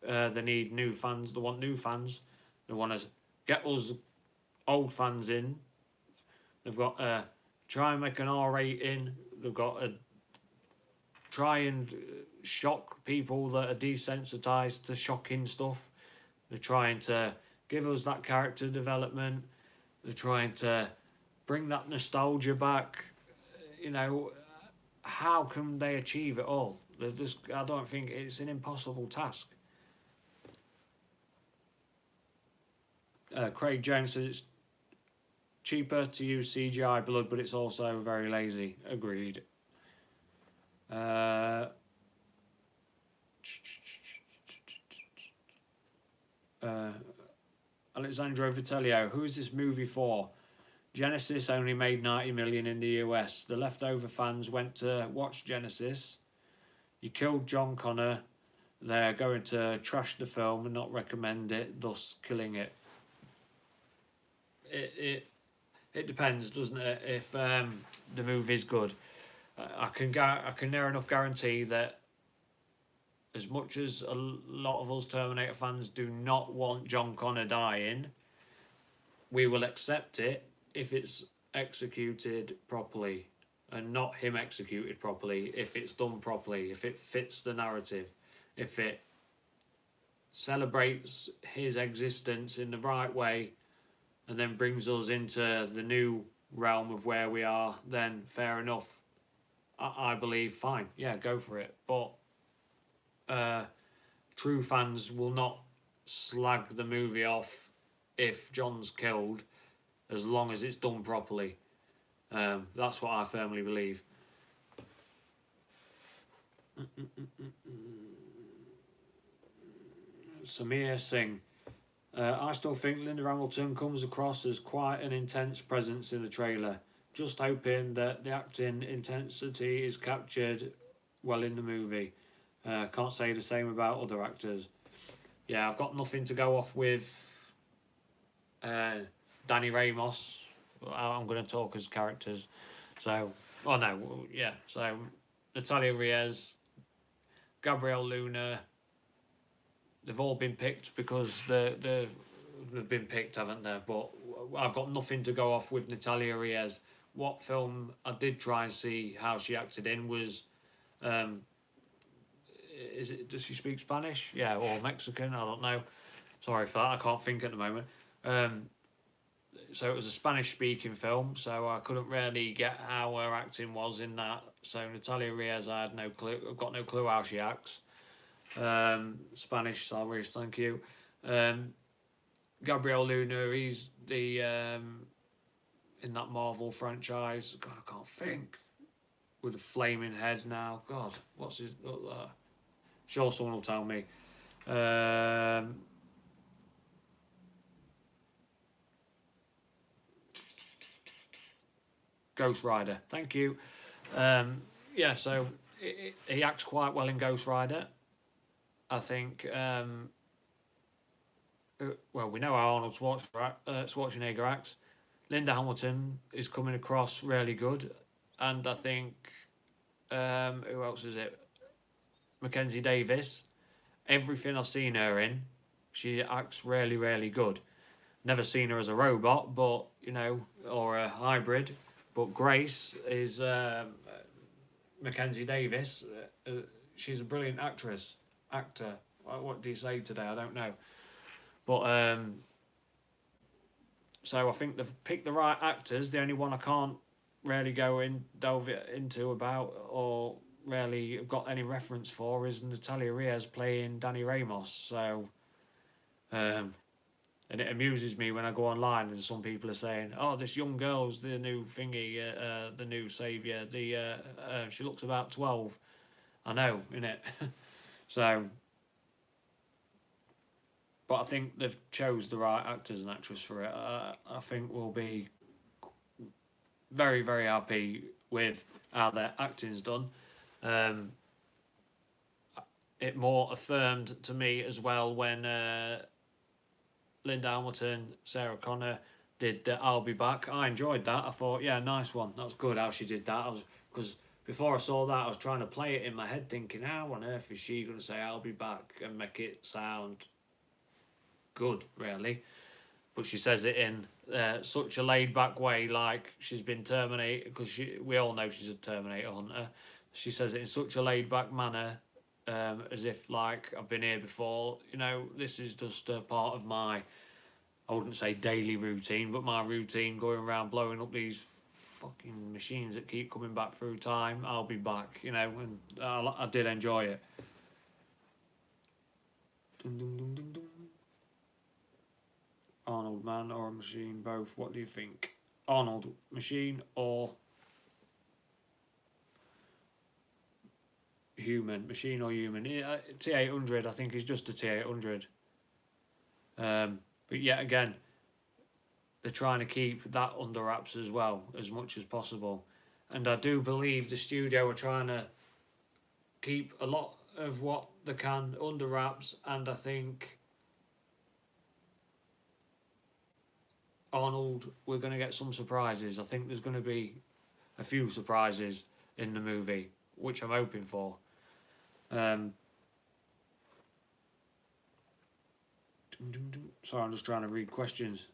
they need new fans. They want new fans. They want to get us old fans in. They've got to try and make an R rating. They've got to try and shock people that are desensitized to shocking stuff. They're trying to give us that character development. They're trying to bring that nostalgia back. How can they achieve it all? I don't think it's an impossible task. Craig Jones says it's cheaper to use CGI blood, but it's also very lazy. Agreed. Alexandro Vitelio, who is this movie for? Genesis only made 90 million in the US. The leftover fans went to watch Genesis. You killed John Connor. They're going to trash the film and not recommend it, thus killing it. It depends, doesn't it? If the movie's good, I can near enough guarantee that as much as a lot of us Terminator fans do not want John Connor dying, we will accept it if it's executed properly, and not him executed properly. If it's done properly, if it fits the narrative, if it celebrates his existence in the right way, and then brings us into the new realm of where we are, then fair enough. I believe, fine, yeah, go for it. But true fans will not slag the movie off if John's killed, as long as it's done properly. That's what I firmly believe. Samir Singh. I still think Linda Hamilton comes across as quite an intense presence in the trailer. Just hoping that the acting intensity is captured well in the movie. Can't say the same about other actors. Yeah, I've got nothing to go off with Danny Ramos. I'm going to talk as characters. So, So Natalia Reyes, Gabriel Luna, they've all been picked because they've been picked, haven't they? But I've got nothing to go off with Natalia Reyes. What film I did try and see how she acted in was, um, is it, does she speak Spanish? Yeah, or Mexican? I don't know. Sorry for that. I can't think at the moment. Um, so it was a Spanish speaking film, so I couldn't really get how her acting was in that. So Natalia Reyes, I had no clue. I've got no clue how she acts. Spanish, sorry, thank you. Um, Gabriel Luna, he's the in that Marvel franchise. God, I can't think. With a flaming head now. God, what's his? Sure, someone will tell me. Um, Ghost Rider. Thank you. Yeah, so he acts quite well in Ghost Rider. I think. Well, we know how Arnold Schwarzenegger acts. Linda Hamilton is coming across really good, and I think who else is it? Mackenzie Davis. Everything I've seen her in, she acts really, really good. Never seen her as a robot, but or a hybrid. But Grace is Mackenzie Davis. She's a brilliant actor. What do you say today? I don't know. But so I think they've picked the right actors. The only one I can't really delve into about or really got any reference for is Natalia Reyes playing Danny Ramos. So, and it amuses me when I go online and some people are saying, "Oh, this young girl's the new thingy, the new saviour. She looks about 12." I know, innit? So, but I think they've chose the right actors and actress for it. I think we'll be very, very happy with how their acting's done. It more affirmed to me as well when Linda Hamilton, Sarah Connor did the "I'll Be Back." I enjoyed that. I thought, yeah, nice one. That was good how she did that. Because before I saw that, I was trying to play it in my head, thinking, how on earth is she going to say "I'll be back" and make it sound good, really? But she says it in such a laid back way, like she's been Terminated, because we all know she's a Terminator hunter. She says it in such a laid back manner, as if like I've been here before. This is just a part of my, I wouldn't say daily routine, but my routine going around blowing up these fucking machines that keep coming back through time. I'll be back, and I did enjoy it. Dun, dun, dun, dun, dun. Arnold, man or a machine? Both. What do you think? Arnold, machine or human? Machine or human? T800, I think, is just a T800. But yet again, they're trying to keep that under wraps as well, as much as possible. And I do believe the studio are trying to keep a lot of what they can under wraps, and I think Arnold, we're going to get some surprises. I think there's going to be a few surprises in the movie, which I'm hoping for. Sorry, I'm just trying to read questions.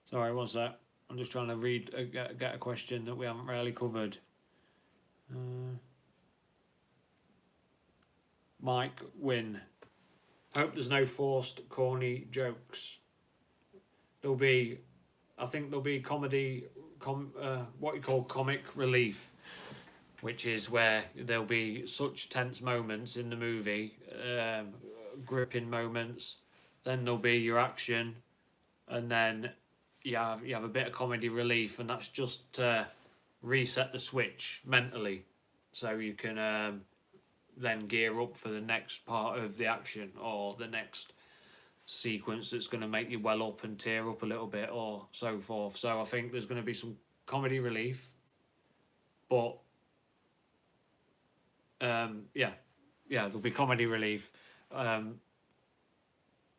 Sorry, what's that? I'm just trying to read, get a question that we haven't really covered. Mike Wynn. Hope there's no forced, corny jokes. I think there'll be comedy, what you call comic relief, which is where there'll be such tense moments in the movie, gripping moments. Then there'll be your action, and then you have a bit of comedy relief, and that's just to reset the switch mentally, so you can then gear up for the next part of the action or the next sequence that's going to make you well up and tear up a little bit or so forth. So I think there's going to be some comedy relief, but yeah, there'll be comedy relief.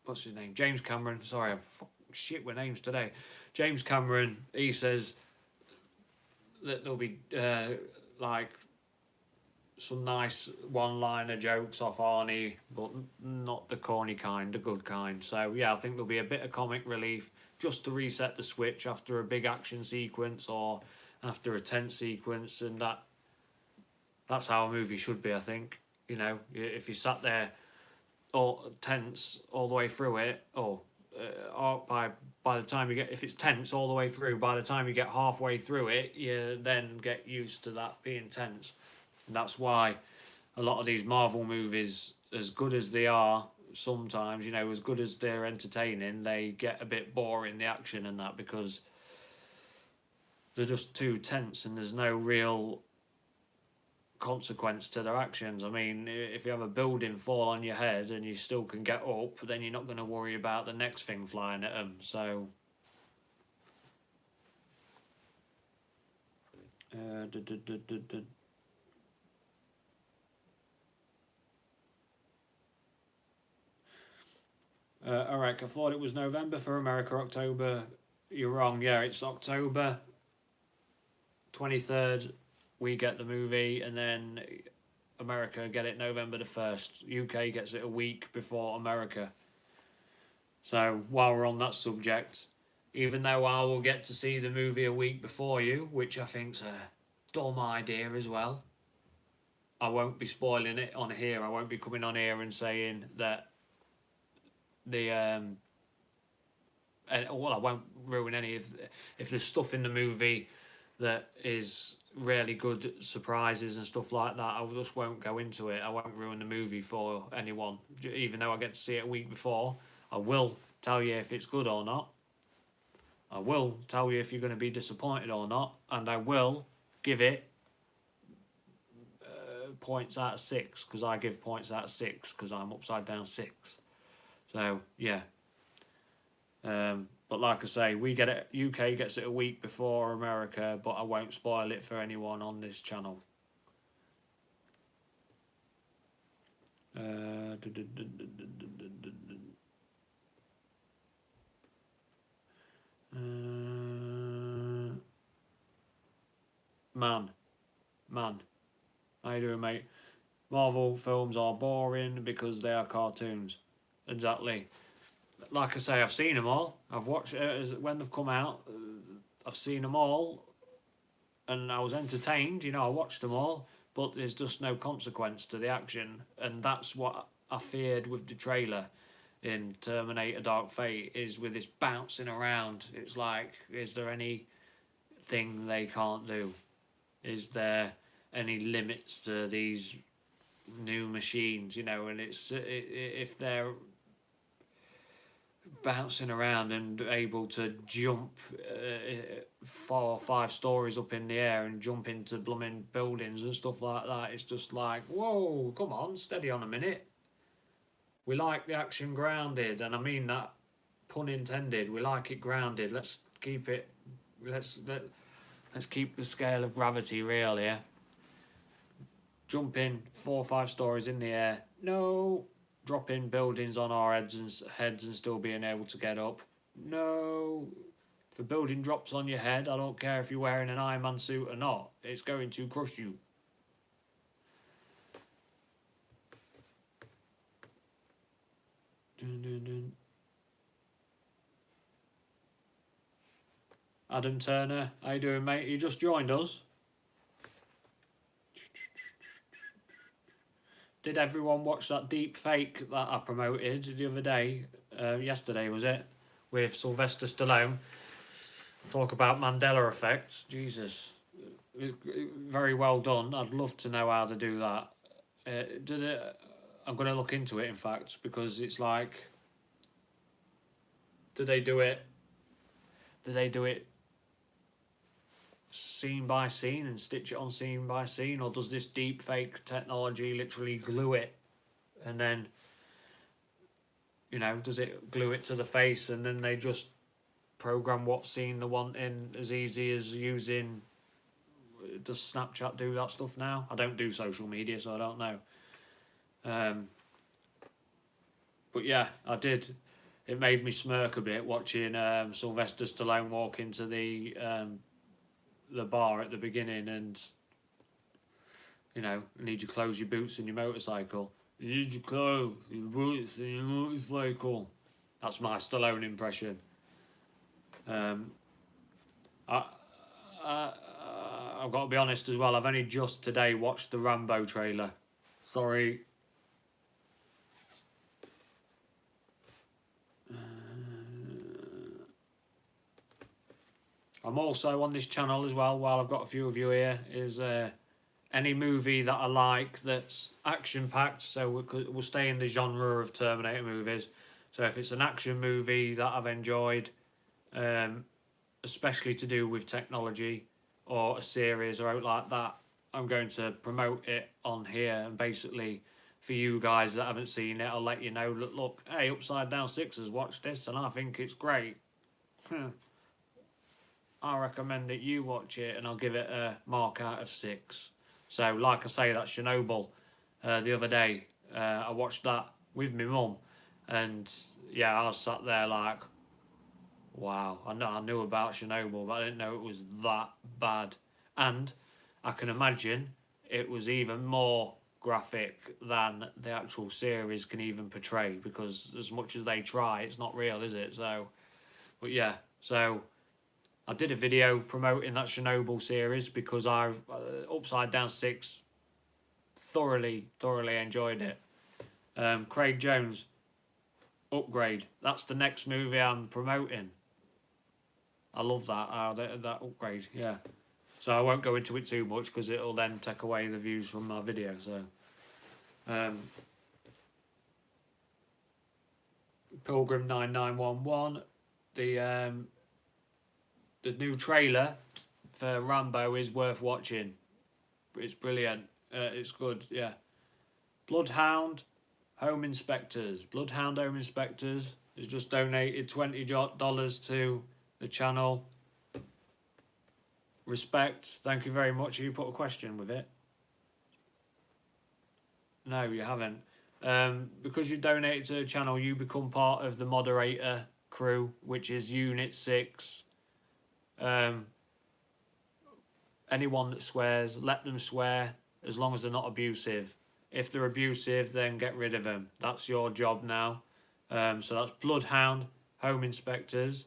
what's his name? James Cameron. Sorry, I'm shit with names today. James Cameron. He says that there'll be like some nice one-liner jokes off Arnie, but not the corny kind, the good kind. So yeah, I think there'll be a bit of comic relief just to reset the switch after a big action sequence or after a tense sequence, and that's how a movie should be. I think, you know, if you sat there all tense all the way through it, or by the time you get, if it's tense all the way through, by the time you get halfway through it, you then get used to that being tense. And that's why a lot of these Marvel movies, as good as they are, sometimes, you know, as good as they're entertaining, they get a bit boring, the action and that, because they're just too tense and there's no real consequence to their actions. I mean, if you have a building fall on your head and you still can get up, then you're not going to worry about the next thing flying at them. So alright, I thought it was November for America, October. You're wrong. Yeah, it's October 23rd. We get the movie, and then America get it November the 1st. UK gets it a week before America. So while we're on that subject, even though I will get to see the movie a week before you, which I think's a dumb idea as well, I won't be spoiling it on here. I won't be coming on here and saying that well, I won't ruin any of. If there's stuff in the movie that is really good surprises and stuff like that, I just won't go into it. I won't ruin the movie for anyone, even though I get to see it a week before. I will tell you if it's good or not. I will tell you if you're going to be disappointed or not, and I will give it points out of 6, because I give points out of 6 because I'm upside down 6. So yeah. But like I say, we get it. UK gets it a week before America, but I won't spoil it for anyone on this channel. Man, how you doing, mate? Marvel films are boring because they are cartoons. Exactly. Like I say, I've seen them all. I've watched it when they've come out. I've seen them all, and I was entertained. You know, I watched them all, but there's just no consequence to the action, and that's what I feared with the trailer in Terminator: Dark Fate, is with this bouncing around. It's like, is there anything they can't do? Is there any limits to these new machines? You know, and if they're bouncing around and able to jump 4 or 5 stories up in the air and jump into blooming buildings and stuff like that, it's just like, whoa, come on, steady on a minute. We like the action grounded, and I mean that pun intended. We like it grounded. Let's keep it. Let's keep the scale of gravity real here. Jumping 4 or 5 stories in the air, no. Dropping buildings on our heads and still being able to get up, no. If a building drops on your head, I don't care if you're wearing an Iron Man suit or not, it's going to crush you. Dun, dun, dun. Adam Turner, how you doing, mate? You just joined us. Did everyone watch that deep fake that I promoted the other day? Yesterday, was it? With Sylvester Stallone. Talk about Mandela effect. Jesus. Very well done. I'd love to know how to do that. I'm going to look into it, in fact, because it's like, do they do it scene by scene and stitch it on scene by scene, or does this deep fake technology literally glue it, and then, you know, does it glue it to the face and then they just program what scene they want in, as easy as using, does Snapchat do that stuff now? I don't do social media, so I don't know. But yeah, I did it made me smirk a bit watching Sylvester Stallone walk into the bar at the beginning, and you know, need your clothes, your boots, and your motorcycle. You need your clothes, your boots, and your motorcycle. That's my Stallone impression. I, I've got to be honest as well. I've only just today watched the Rambo trailer. Sorry. I'm also on this channel as well, while I've got a few of you here, is any movie that I like that's action-packed, so we'll stay in the genre of Terminator movies. So if it's an action movie that I've enjoyed, especially to do with technology, or a series or out like that, I'm going to promote it on here, and basically for you guys that haven't seen it, I'll let you know, look, hey, Upside Down 6 has watched this and I think it's great. I recommend that you watch it, and I'll give it a mark out of 6. So, like I say, that's Chernobyl. The other day, I watched that with my mum, and yeah, I was sat there like, wow, I knew about Chernobyl, but I didn't know it was that bad. And I can imagine it was even more graphic than the actual series can even portray, because as much as they try, it's not real, is it? So, but yeah, so I did a video promoting that Chernobyl series because I've Upside Down 6 thoroughly enjoyed it. Craig Jones, Upgrade. That's the next movie I'm promoting. I love that, that Upgrade, yeah. So I won't go into it too much because it'll then take away the views from my video. So, Pilgrim 9911, the new trailer for Rambo is worth watching. It's brilliant. It's good, yeah. Bloodhound Home Inspectors. Bloodhound Home Inspectors has just donated $20 to the channel. Respect. Thank you very much. You put a question with it? No, you haven't. Because you donated to the channel, you become part of the moderator crew, which is Unit 6. Anyone that swears, let them swear, as long as they're not abusive. If they're abusive, then get rid of them. That's your job now. So that's Bloodhound Home Inspectors.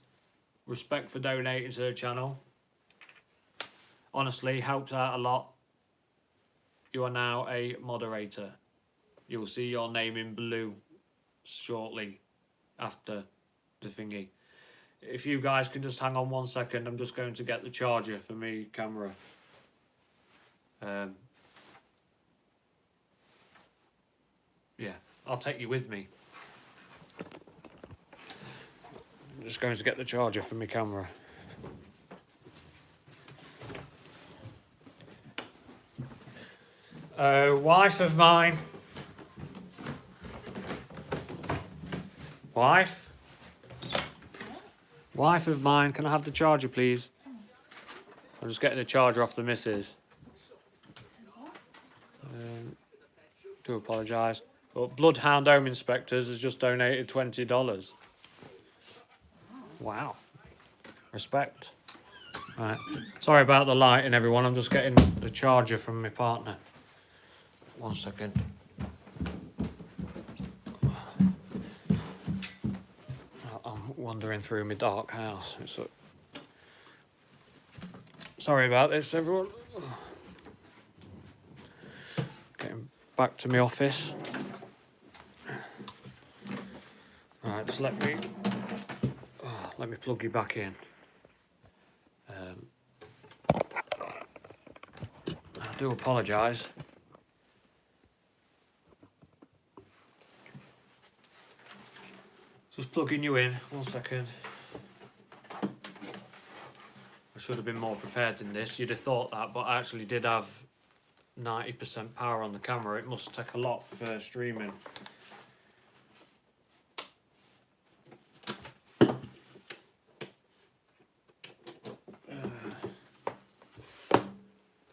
Respect for donating to the channel. Honestly, helps out a lot. You are now a moderator. You'll see your name in blue shortly after the thingy. If you guys can just hang on 1 second, I'm just going to get the charger for my camera. Yeah, I'll take you with me. I'm just going to get the charger for my camera. Wife of mine. Wife of mine, can I have the charger, please? I'm just getting the charger off the missus. Do apologise. But Bloodhound Home Inspectors has just donated $20. Wow. Respect. Right. Sorry about the lighting, everyone. I'm just getting the charger from my partner. 1 second. I'm wandering through my dark house. Sorry about this, everyone. Getting back to my office. Right, just let me plug you back in. I do apologise. Just plugging you in. 1 second. I should have been more prepared than this. You'd have thought that, but I actually did have 90% power on the camera. It must take a lot for streaming.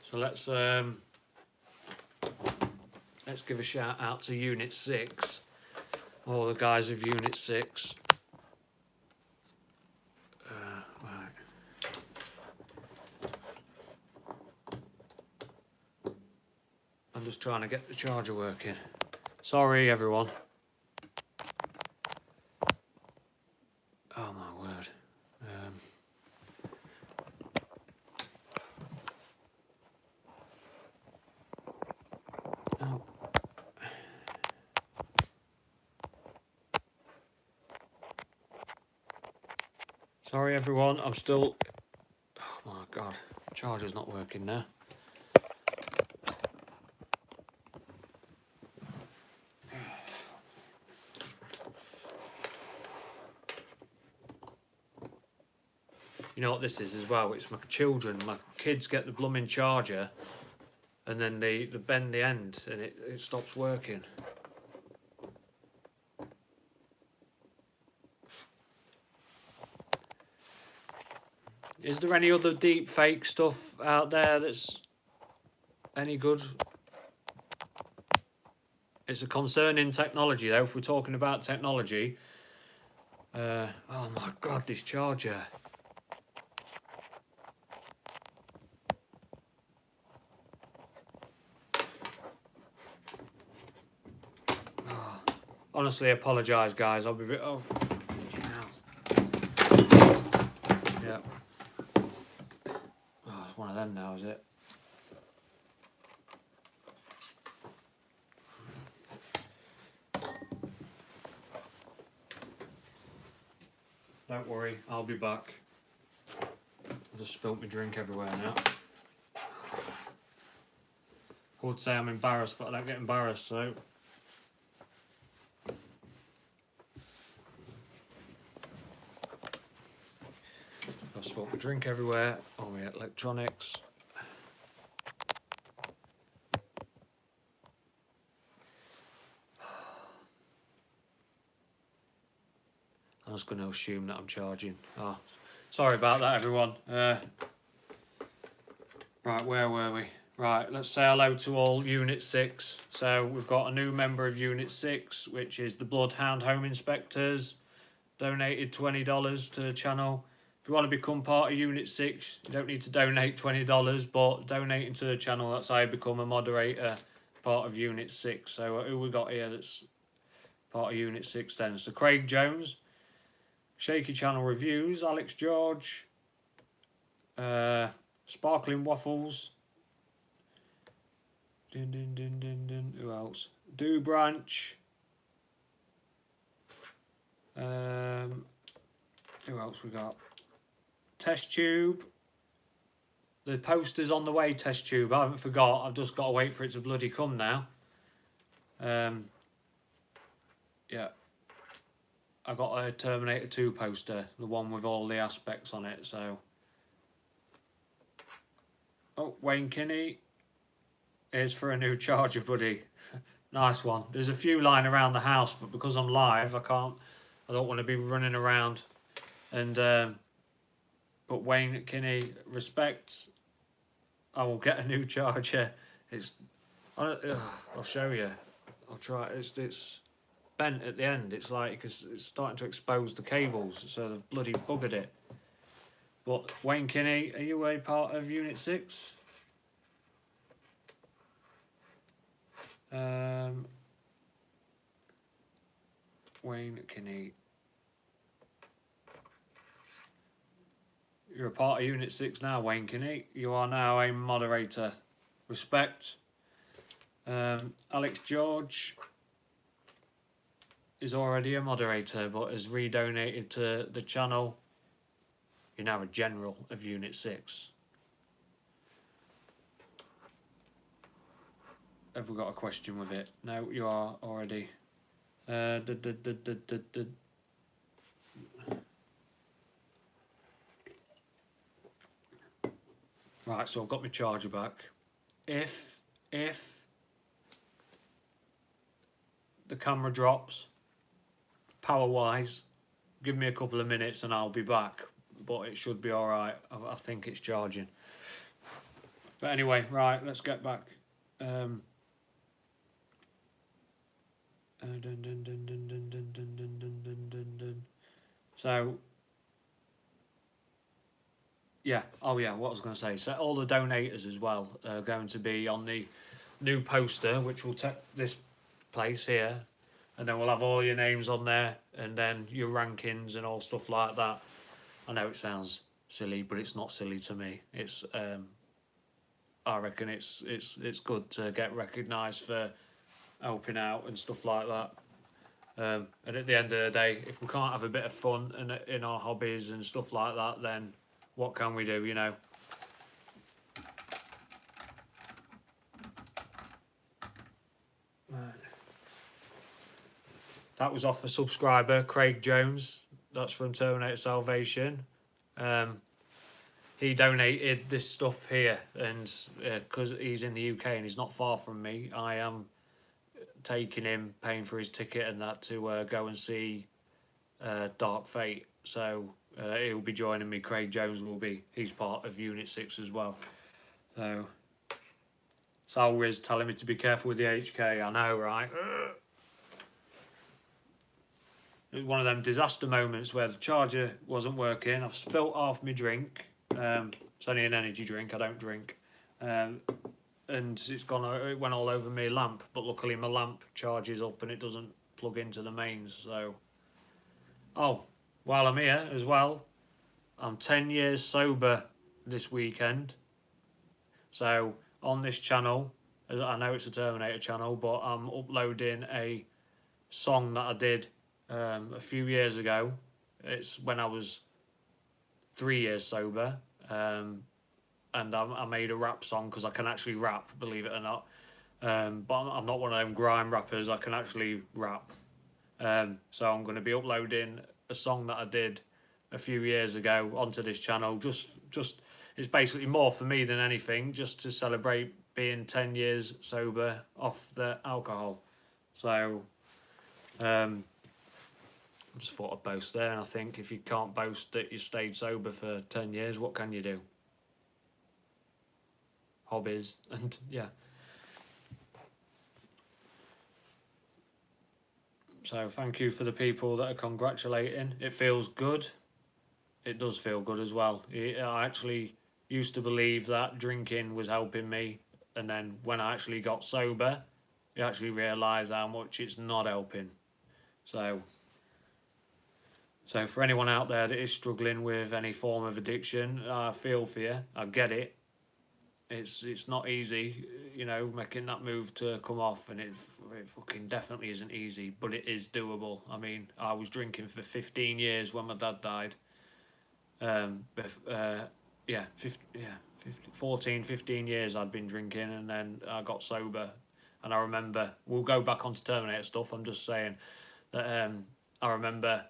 So let's give a shout out to Unit 6. All the guys of Unit 6. I'm just trying to get the charger working. Sorry, everyone. Oh my word. Oh. Sorry, everyone. I'm still. Oh my god, charger's not working now. You know what this is as well? It's my children. My kids get the blooming charger, and then they bend the end, and it stops working. Is there any other deep fake stuff out there that's any good? It's a concerning technology, though. If we're talking about technology, oh my god, this charger. Oh, honestly, I apologise, guys. I'll be a bit. Oh, yeah. Oh, it's one of them now, is it? Don't worry, I'll be back. I just spilt my drink everywhere now. I would say I'm embarrassed, but I don't get embarrassed, so. I've spilt my drink everywhere, all my electronics. I'm just going to assume that I'm charging. Oh, sorry about that, everyone. Right, where were we? Right, let's say hello to all Unit 6. So we've got a new member of Unit 6, which is the Bloodhound Home Inspectors. Donated $20 to the channel. If you want to become part of Unit 6, you don't need to donate $20, but donating to the channel, that's how you become a moderator, part of Unit 6. So who we got here that's part of Unit 6 then? So Craig Jones, Shaky Channel Reviews, Alex George, Sparkling Waffles, who else? Do Branch, who else we got? Test Tube. The poster's on the way, Test Tube. I haven't forgot. I've just got to wait for it to bloody come now. Yeah. I got a Terminator 2 poster, the one with all the aspects on it, so. Oh, Wayne Kinney. Here's for a new charger, buddy. Nice one. There's a few lying around the house, but because I'm live, I don't want to be running around. And, but Wayne Kinney, respect. I will get a new charger. I'll show you. I'll try. It's bent at the end. It's like, because it's starting to expose the cables, so they've bloody buggered it. But Wayne Kinney, are you a part of Unit 6? Wayne Kinney. You're a part of Unit 6 now, Wayne Kinney. You are now a moderator. Respect. Alex George is already a moderator, but has redonated to the channel. You're now a general of Unit 6. Have we got a question with it? No, you are already. Right, so I've got my charger back. If the camera drops, power-wise, give me a couple of minutes and I'll be back. But it should be alright. I think it's charging. But anyway, right, let's get back. So, yeah, oh yeah, what I was going to say. So all the donators as well are going to be on the new poster, which will take this place here, and then we'll have all your names on there, and then your rankings and all stuff like that. I know it sounds silly, but it's not silly to me. It's I reckon it's good to get recognised for helping out and stuff like that. And at the end of the day, if we can't have a bit of fun in our hobbies and stuff like that, then what can we do, you know? That was off a subscriber, Craig Jones. That's from Terminator Salvation. He donated this stuff here, and because he's in the UK and he's not far from me, I am taking him, paying for his ticket and that to go and see Dark Fate. So he'll be joining me. Craig Jones will be. He's part of Unit 6 as well. So Salwiz telling me to be careful with the HK. I know, right? It was one of them disaster moments where the charger wasn't working. I've spilt half my drink. It's only an energy drink. I don't drink. And it went all over my lamp. But luckily my lamp charges up and it doesn't plug into the mains. So, oh, while I'm here as well, I'm 10 years sober this weekend. So on this channel, I know it's a Terminator channel, but I'm uploading a song that I did a few years ago. It's when I was 3 years sober, and I made a rap song because I can actually rap, believe it or not. But I'm not one of them grime rappers. I can actually rap. So I'm going to be uploading a song that I did a few years ago onto this channel. Just it's basically more for me than anything, just to celebrate being 10 years sober off the alcohol. So I just thought I'd boast there, and I think if you can't boast that you stayed sober for 10 years, what can you do? Hobbies, and yeah. So thank you for the people that are congratulating. It feels good. It does feel good as well. I actually used to believe that drinking was helping me, and then when I actually got sober, you actually realise how much it's not helping. So for anyone out there that is struggling with any form of addiction, I feel for you. I get it. It's not easy, you know, making that move to come off, and it fucking definitely isn't easy, but it is doable. I mean, I was drinking for 15 years when my dad died. 15 years I'd been drinking, and then I got sober. And I remember, we'll go back onto Terminator stuff, I'm just saying that I remember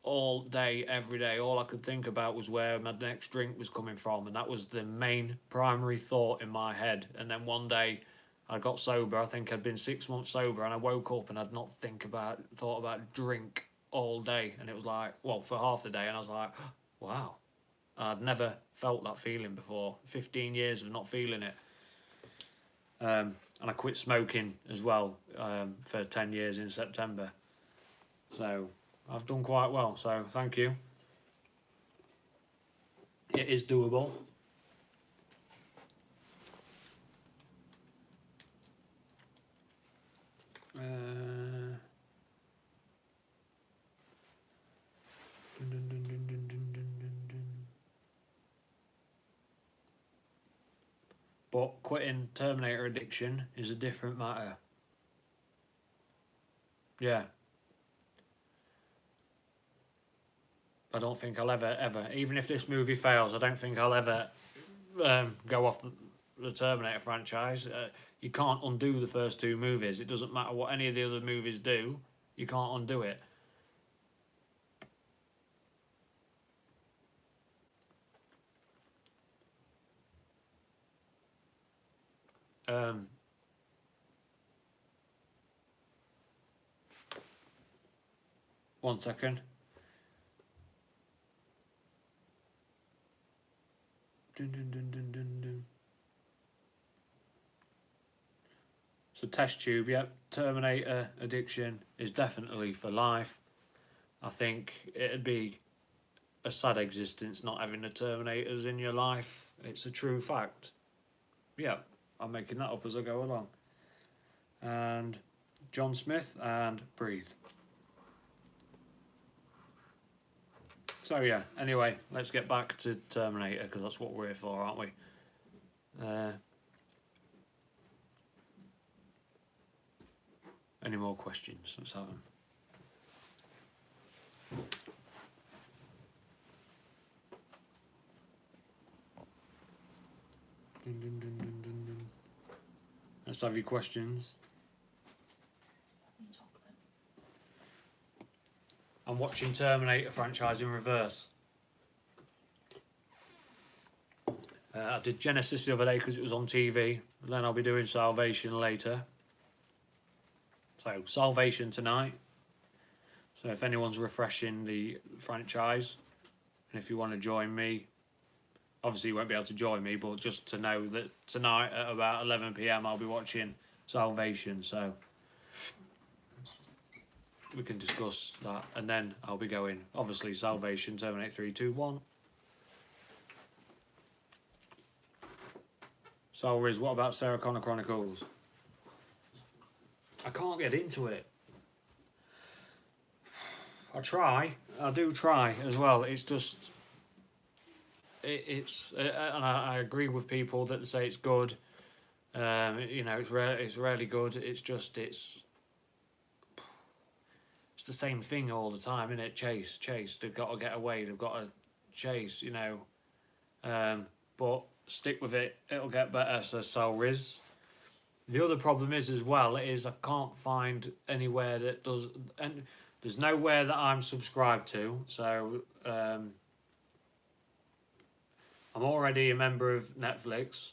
all day, every day, all I could think about was where my next drink was coming from, and that was the main primary thought in my head. And then one day I got sober. I think I'd been 6 months sober, and I woke up and I'd not thought about drink all day, and it was like, well, for half the day, and I was like, wow, I'd never felt that feeling before. 15 years of not feeling it. And I quit smoking as well for 10 years in September. So I've done quite well, so thank you. It is doable. But quitting Terminator addiction is a different matter. Yeah. I don't think I'll ever, even if this movie fails, I don't think I'll ever go off the Terminator franchise. You can't undo the first two movies. It doesn't matter what any of the other movies do, you can't undo it. One second. So test tube, yep. Terminator addiction is definitely for life. I think it'd be a sad existence not having the Terminators in your life. It's a true fact. Yeah, I'm making that up as I go along. And John Smith and Breathe. So yeah, anyway, let's get back to Terminator, because that's what we're here for, aren't we? Any more questions? Let's have them. Dun, dun, dun, dun, dun, dun. Let's have your questions. I'm watching Terminator franchise in reverse. I did Genesis the other day because it was on TV. Then I'll be doing Salvation later. So Salvation tonight. So if anyone's refreshing the franchise, and if you want to join me, obviously you won't be able to join me, but just to know that tonight at about 11 PM I'll be watching Salvation. So we can discuss that, and then I'll be going, obviously, Salvation, Terminator 3, 2, 1. So Riz, what about Sarah Connor Chronicles? I can't get into it. I do try as well. It's just, and I agree with people that say it's good. You know, it's really good. It's just, it's the same thing all the time, isn't it? Chase. They've got to get away. They've got to chase, you know. But stick with it. It'll get better, says Sal Riz. The other problem is as well, is I can't find anywhere that does... And there's nowhere that I'm subscribed to. So, I'm already a member of Netflix.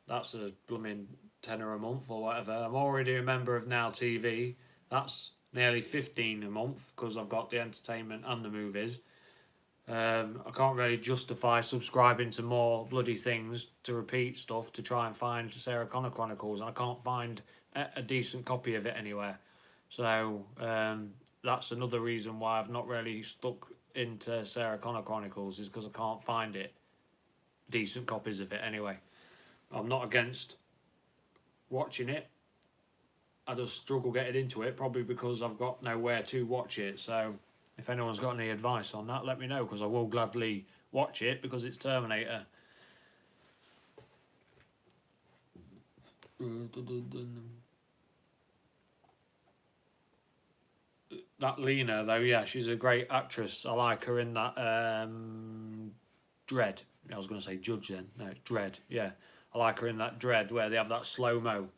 That's a blooming tenner a month or whatever. I'm already a member of Now TV. That's nearly 15 a month because I've got the entertainment and the movies. I can't really justify subscribing to more bloody things to repeat stuff to try and find Sarah Connor Chronicles, and I can't find a decent copy of it anywhere. So that's another reason why I've not really stuck into Sarah Connor Chronicles, is because I can't find it. Decent copies of it anyway. I'm not against watching it. I just struggle getting into it, probably because I've got nowhere to watch it. So if anyone's got any advice on that, let me know, because I will gladly watch it because it's Terminator. That Lena, though, yeah, she's a great actress. I like her in that Dread. I was going to say Judge then. No, Dread, yeah. I like her in that Dread where they have that slow-mo.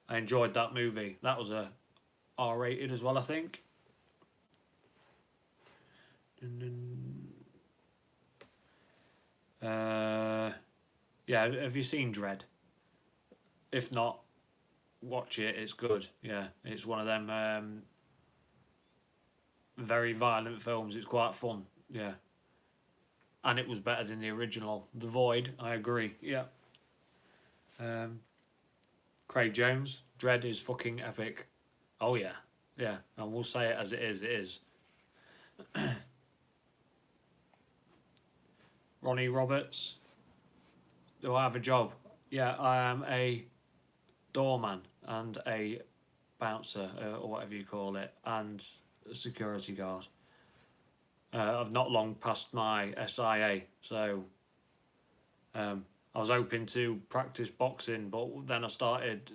I enjoyed that movie. That was a R-rated as well, I think. Yeah, have you seen Dread? If not, watch it. It's good. Yeah, it's one of them very violent films. It's quite fun. Yeah, and it was better than the original. The Void. I agree. Yeah. Craig Jones, Dread is fucking epic. Oh yeah, yeah, and we'll say it as it is. It is. Ronnie Roberts, do I have a job? Yeah, I am a doorman and a bouncer, or whatever you call it, and a security guard. I've not long passed my SIA, so I was hoping to practice boxing, but then I started,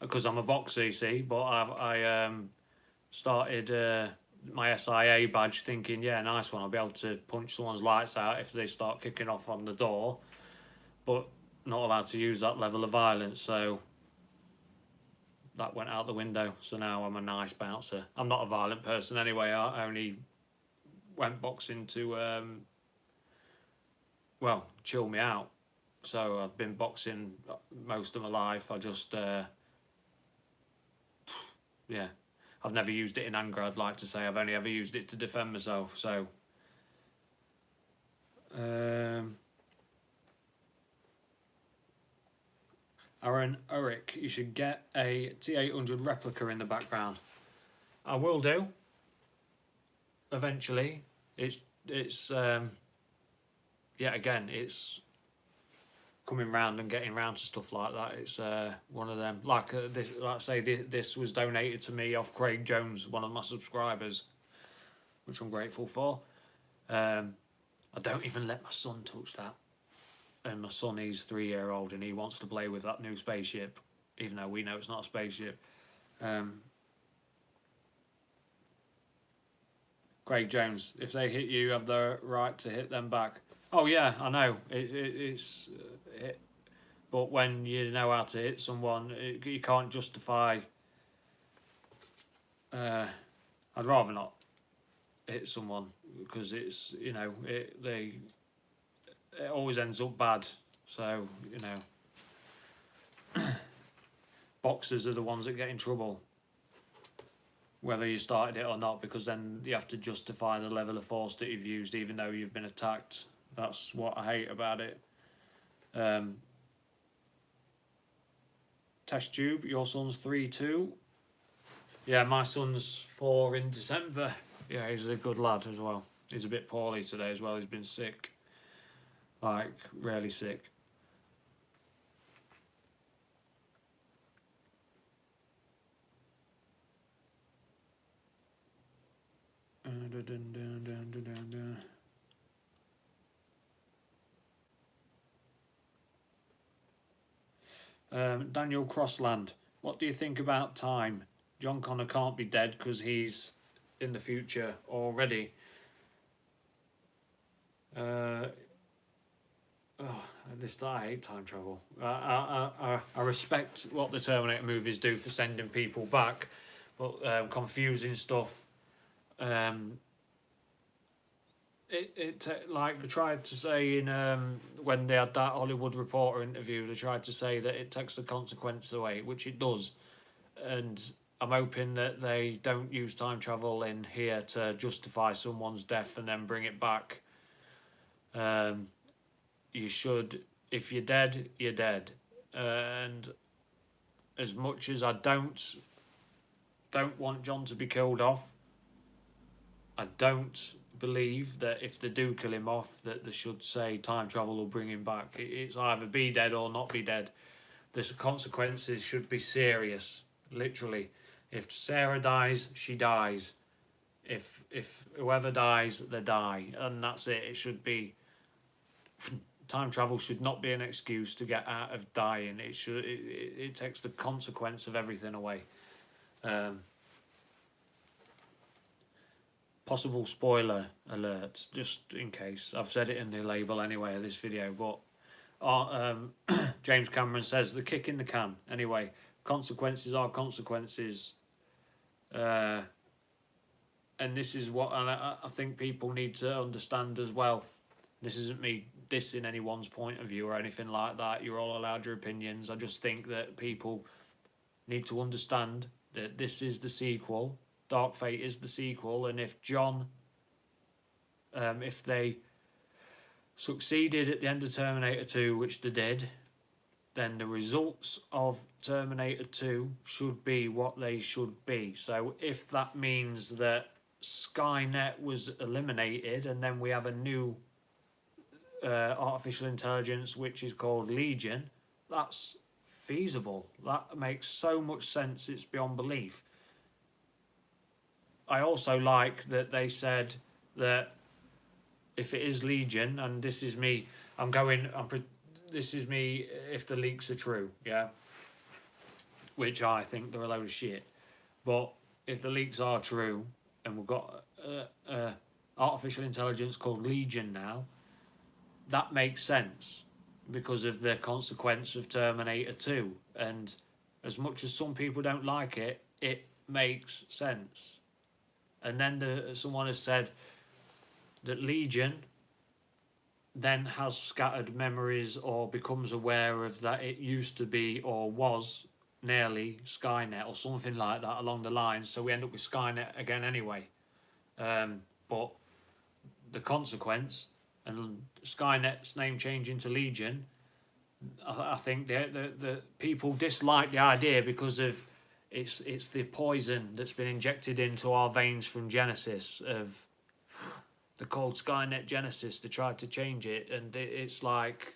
because I'm a boxer, you see, but I started my SIA badge thinking, yeah, nice one, I'll be able to punch someone's lights out if they start kicking off on the door, but not allowed to use that level of violence, so that went out the window. So now I'm a nice bouncer. I'm not a violent person anyway. I only went boxing to, well, chill me out. So I've been boxing most of my life. I just, yeah, I've never used it in anger, I'd like to say. I've only ever used it to defend myself. So, Aaron Ulrich, you should get a T800 replica in the background. I will do. Eventually. It's yeah, again, it's coming round and getting round to stuff like that. It's one of them. Like this was donated to me off Craig Jones, one of my subscribers, which I'm grateful for. I don't even let my son touch that. And my son, he's 3-year-old, and he wants to play with that new spaceship, even though we know it's not a spaceship. Craig Jones, if they hit you, you have the right to hit them back. Oh yeah, I know. But when you know how to hit someone, you can't justify. I'd rather not hit someone because it's it always ends up bad. So boxers are the ones that get in trouble, whether you started it or not, because then you have to justify the level of force that you've used, even though you've been attacked. That's what I hate about it. Test tube, your son's 3-2. Yeah, my son's 4 in December. Yeah, he's a good lad as well. He's a bit poorly today as well. He's been sick, like really sick. Daniel Crossland, what do you think about time? John Connor can't be dead because he's in the future already. I hate time travel. I respect what the Terminator movies do for sending people back, but confusing stuff. Like they tried to say in when they had that Hollywood Reporter interview, they tried to say that it takes the consequence away, which it does, and I'm hoping that they don't use time travel in here to justify someone's death and then bring it back. You should, if you're dead, you're dead, and as much as I don't want John to be killed off, I don't believe that if they do kill him off that they should say time travel will bring him back. It's either be dead or not be dead. The consequences should be serious, literally. If Sarah dies, she dies. If whoever dies, they die, and that's it. It should be, time travel should not be an excuse to get out of dying. It takes the consequence of everything away. Possible spoiler alert, just in case. I've said it in the label anyway of this video, but James Cameron says the kick in the can. Anyway, consequences are consequences. And this is what I think people need to understand as well. This isn't me dissing anyone's point of view or anything like that. You're all allowed your opinions. I just think that people need to understand that this is the sequel. Dark Fate is the sequel, and if John, if they succeeded at the end of Terminator 2, which they did, then the results of Terminator 2 should be what they should be. So if that means that Skynet was eliminated and then we have a new artificial intelligence which is called Legion, that's feasible. That makes so much sense, it's beyond belief. I also like that they said that if it is Legion, and this is me, this is me if the leaks are true, yeah? Which I think they're a load of shit. But if the leaks are true, and we've got artificial intelligence called Legion now, that makes sense because of the consequence of Terminator 2. And as much as some people don't like it, it makes sense. And then someone has said that Legion then has scattered memories or becomes aware of that it used to be or was nearly Skynet or something like that along the lines. So we end up with Skynet again anyway. But the consequence and Skynet's name changing to Legion, I think the people dislike the idea because of it's the poison that's been injected into our veins from Genesis. They're called Skynet Genesis. They tried to change it, and it's like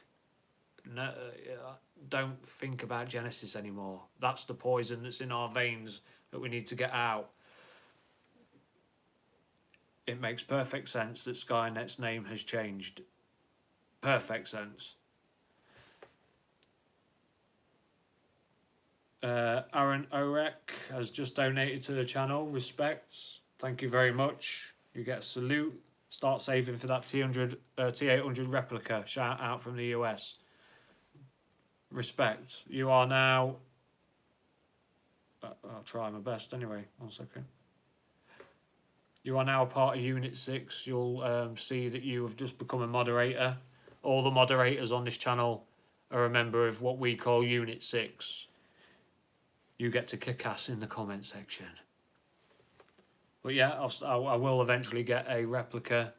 No, don't think about Genesis anymore. That's the poison that's in our veins that we need to get out. It makes perfect sense that Skynet's name has changed. Perfect sense. Aaron Orek has just donated to the channel. Respects. Thank you very much. You get a salute. Start saving for that T800 replica. Shout out from the US. Respect. You are now... I'll try my best anyway. 1 second. You are now a part of Unit 6. You'll see that you have just become a moderator. All the moderators on this channel are a member of what we call Unit 6. You get to kick ass in the comment section. But yeah, I will eventually get a replica.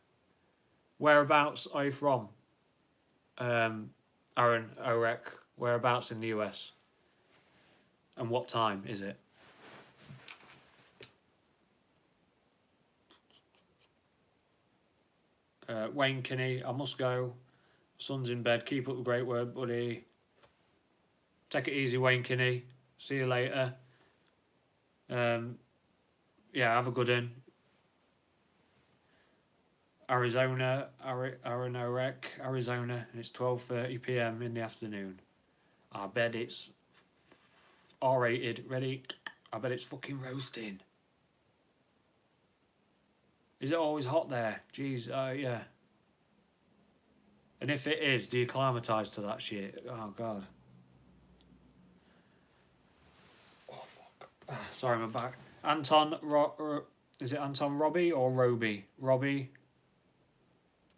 Whereabouts are you from? Aaron Orek. Whereabouts in the US? And what time is it? Wayne Kinney, I must go. Son's in bed. Keep up the great work, buddy. Take it easy, Wayne Kinney. See you later. Yeah, have a good one. Arizona, Arizona, and it's 12:30 p.m. in the afternoon. I bet it's R-rated. Ready? I bet it's fucking roasting. Is it always hot there? Jeez, yeah. And if it is, do you acclimatise to that shit? Oh, God. Oh, fuck. Sorry, my back. Anton, is it Anton Robbie or Roby? Robbie.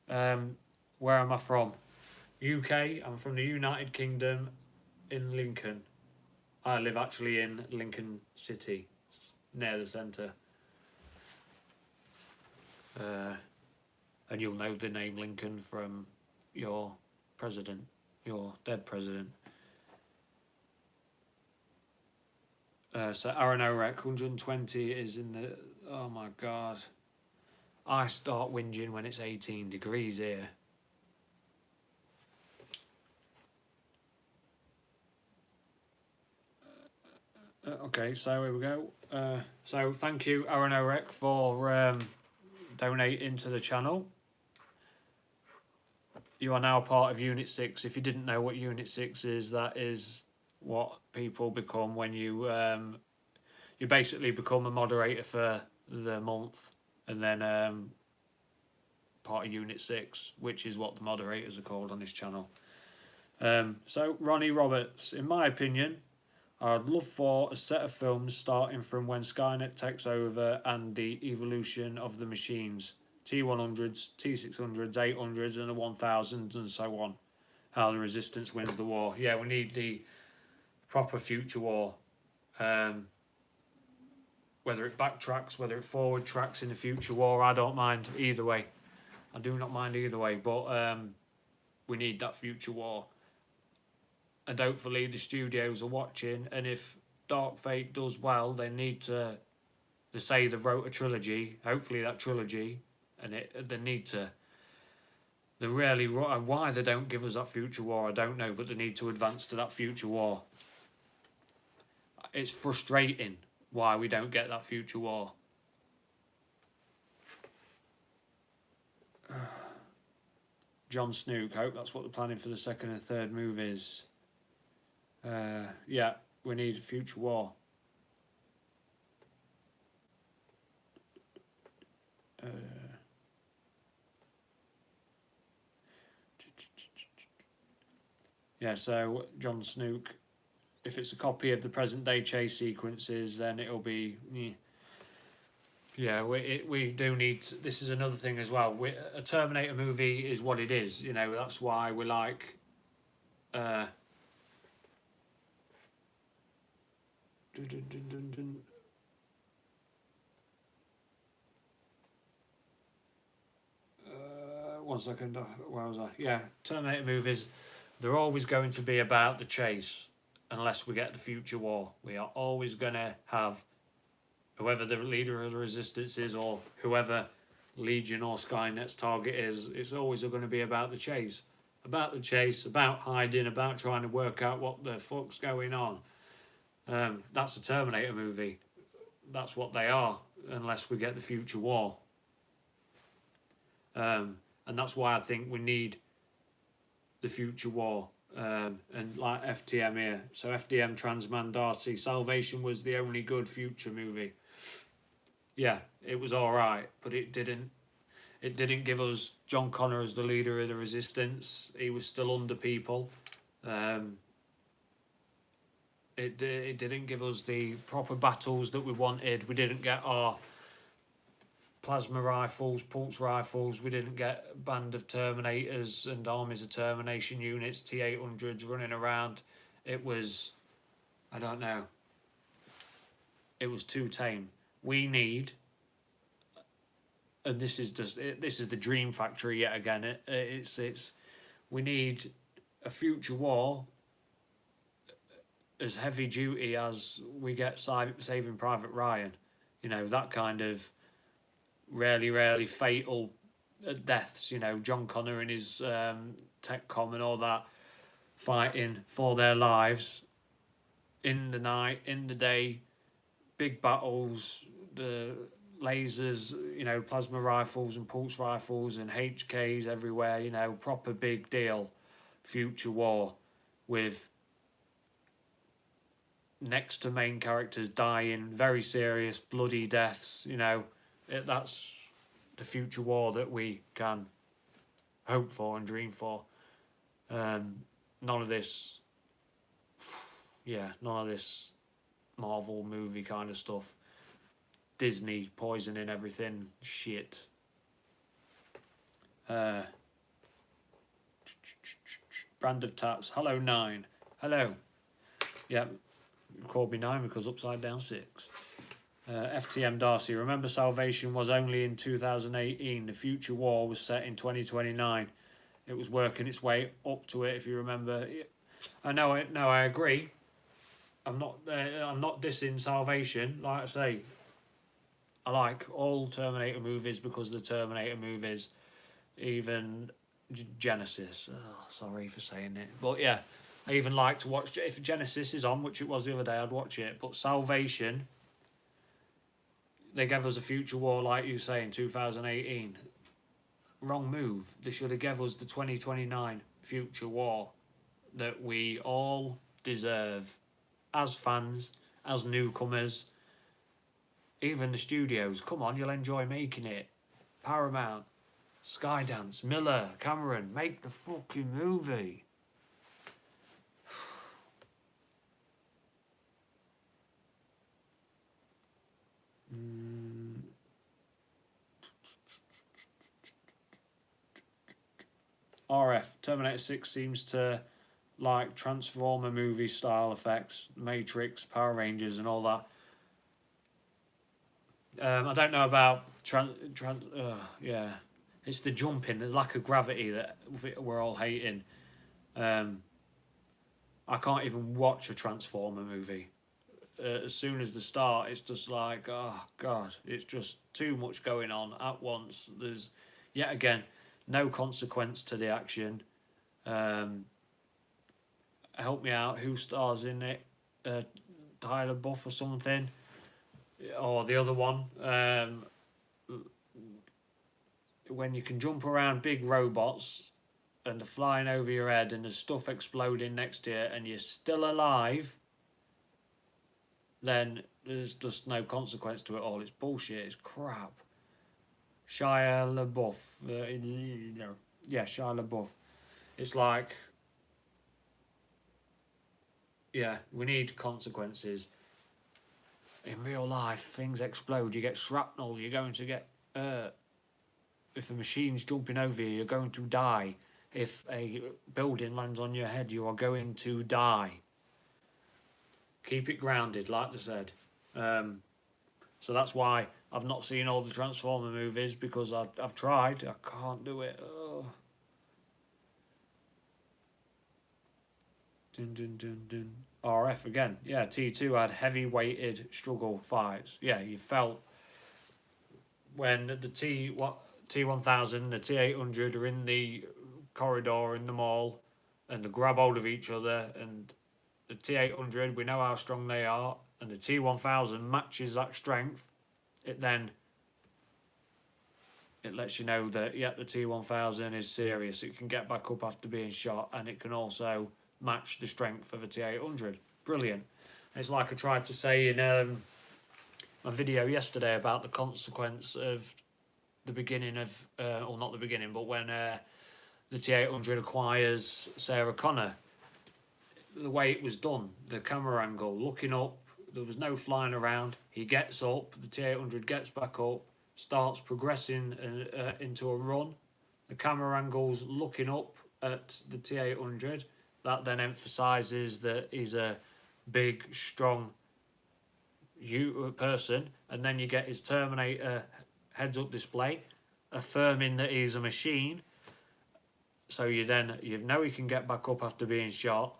Where am I from? UK. I'm from the United Kingdom in Lincoln. I live actually in Lincoln City, near the centre. And you'll know the name Lincoln from your president, your dead president. So Aaron Orek, 120 is in the... Oh my God. I start whinging when it's 18 degrees here. Okay, so here we go. So thank you, Aaron Orek, for donating to the channel. You are now part of Unit 6. If you didn't know what Unit 6 is, that is what people become when you basically become a moderator for the month, and then part of Unit 6, which is what the moderators are called on this channel. So Ronnie Roberts, in my opinion, I'd love for a set of films starting from when Skynet takes over and the evolution of the machines. T-100s, T-600s, 800s and the 1000s and so on. How the Resistance wins the war. Yeah, we need the proper future war. Whether it backtracks, whether it forward tracks in the future war, I don't mind either way. I do not mind either way, but we need that future war. And hopefully the studios are watching, and if Dark Fate does well, they need to... They say they wrote a trilogy, hopefully that trilogy, and they need to... They really... Why they don't give us that future war, I don't know, but they need to advance to that future war. It's frustrating why we don't get that future war. Jon Snook, hope that's what they're planning for the second and third movies. Yeah, we need a future war. Yeah, so Jon Snook, if it's a copy of the present day chase sequences, then it'll be... Yeah, we do need... This is another thing as well. A Terminator movie is what it is, you know, that's why we like... One second, where was I? Yeah, Terminator movies, they're always going to be about the chase unless we get the future war. We are always going to have whoever the leader of the Resistance is, or whoever Legion or Skynet's target is, it's always going to be about the chase. about the chase, about hiding, about trying to work out what the fuck's going on. That's a Terminator movie. That's what they are, unless we get the future war. And that's why I think we need the future war. And like FTM here. So FDM Transman Darcy. Salvation was the only good future movie. Yeah, it was alright, but it didn't give us John Connor as the leader of the resistance. He was still under people. It didn't give us the proper battles that we wanted. We didn't get our plasma rifles, pulse rifles. We didn't get a band of Terminators and armies of termination units, T-800s running around. It was, I don't know. It was too tame. We need, and this is the dream factory yet again. We need a future war as heavy duty as we get Saving Private Ryan. You know, that kind of really fatal deaths. You know, John Connor and his TechCom and all that, fighting for their lives in the night, in the day, big battles, the lasers, you know, plasma rifles and pulse rifles and HKs everywhere, you know, proper big deal future war with next to main characters dying, very serious, bloody deaths, you know. That's the future war that we can hope for and dream for. None of this, none of this Marvel movie kind of stuff. Disney poisoning everything, shit. Branded Tats, hello 9. Hello. Yeah, called me 9 because upside down 6. FTM Darcy, remember Salvation was only in 2018. The future war was set in 2029. It was working its way up to it, if you remember. I know. I agree. I'm not dissing Salvation. Like I say, I like all Terminator movies because the Terminator movies, even Genesis. Oh, sorry for saying it, but yeah, I even like to watch. If Genesis is on, which it was the other day, I'd watch it. But Salvation, they gave us a future war, like you say, in 2018. Wrong move. They should have gave us the 2029 future war that we all deserve as fans, as newcomers, even the studios. Come on, you'll enjoy making it. Paramount, Skydance, Miller, Cameron, make the fucking movie. RF, Terminator 6 seems to like Transformer movie style effects, Matrix, Power Rangers and all that. I don't know about yeah, it's the jumping, the lack of gravity that we're all hating. I can't even watch a Transformer movie. As soon as the start, it's just like, oh god, it's just too much going on at once. There's yet again no consequence to the action. Help me out. Who stars in it? Tyler Buff or something, or the other one. When you can jump around big robots and they're flying over your head and there's stuff exploding next to you and you're still alive, then there's just no consequence to it all. It's bullshit. It's crap. Shia LaBeouf. Yeah, Shia LaBeouf. It's like, yeah, we need consequences. In real life, things explode. You get shrapnel. You're going to get hurt. If a machine's jumping over you, you're going to die. If a building lands on your head, you are going to die. Keep it grounded, like I said. So that's why I've not seen all the Transformer movies, because I've tried. I can't do it. Oh. Dun, dun, dun, dun. RF again. Yeah, T2 had heavy weighted struggle fights. Yeah, you felt when the T1000, the T800 are in the corridor in the mall, and they grab hold of each other, and the T800, we know how strong they are, and the T1000 matches that strength, it lets you know that, yeah, the T1000 is serious. It can get back up after being shot, and it can also match the strength of a T800. Brilliant. It's like I tried to say in my video yesterday about the consequence of the beginning of, or not the beginning, but when the T800 acquires Sarah Connor. The way it was done, the camera angle, looking up, there was no flying around. He gets up, the T800 gets back up, starts progressing into a run. The camera angle's looking up at the T800. That then emphasises that he's a big, strong person, and then you get his Terminator heads-up display, affirming that he's a machine. So you know he can get back up after being shot.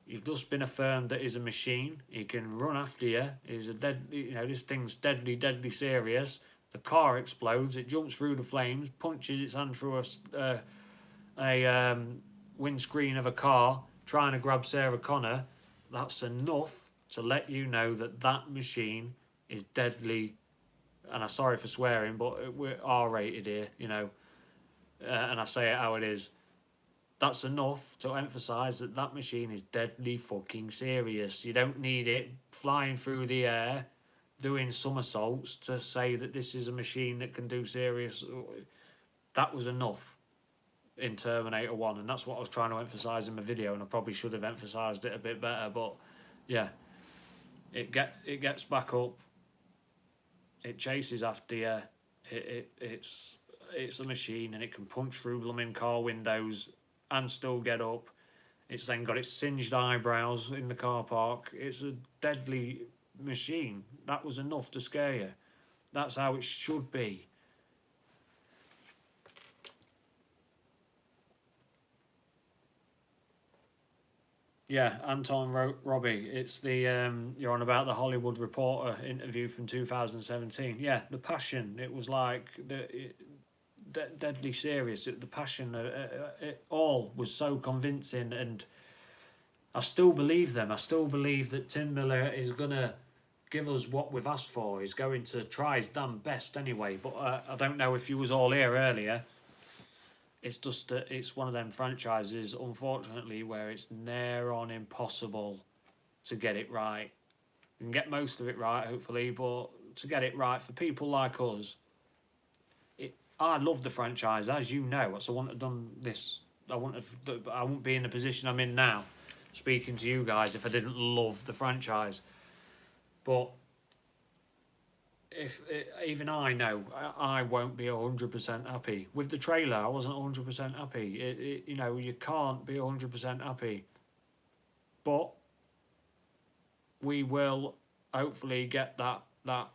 You've just been affirmed that he's a machine. He can run after you. He's a this thing's deadly, deadly serious. The car explodes. It jumps through the flames, punches its hand through a windscreen of a car, trying to grab Sarah Connor. That's enough to let you know that that machine is deadly. And I'm sorry for swearing, but we're R-rated here, and I say it how it is. That's enough to emphasise that that machine is deadly fucking serious. You don't need it flying through the air, doing somersaults to say that this is a machine that can do serious. That was enough in Terminator 1, and that's what I was trying to emphasise in my video, and I probably should have emphasised it a bit better, but yeah. It gets back up, it chases after you, it's a machine, and it can punch through blooming car windows and still get up. It's then got its singed eyebrows in the car park. It's a deadly machine. That was enough to scare you. That's how it should be. Yeah, Anton Robbie. It's the you're on about the Hollywood Reporter interview from 2017. Yeah, the passion. It was like deadly serious. The passion. It all was so convincing, and I still believe them. I still believe that Tim Miller is gonna give us what we've asked for. He's going to try his damn best anyway. But I don't know if you was all here earlier. It's just it's one of them franchises, unfortunately, where it's near on impossible to get it right. You can get most of it right, hopefully, but to get it right for people like us, I love the franchise, as you know. So I wouldn't have done this. I wouldn't be in the position I'm in now, speaking to you guys, if I didn't love the franchise. But even I know I won't be 100% happy with the trailer. I wasn't 100% happy. You can't be 100% happy, but we will hopefully get that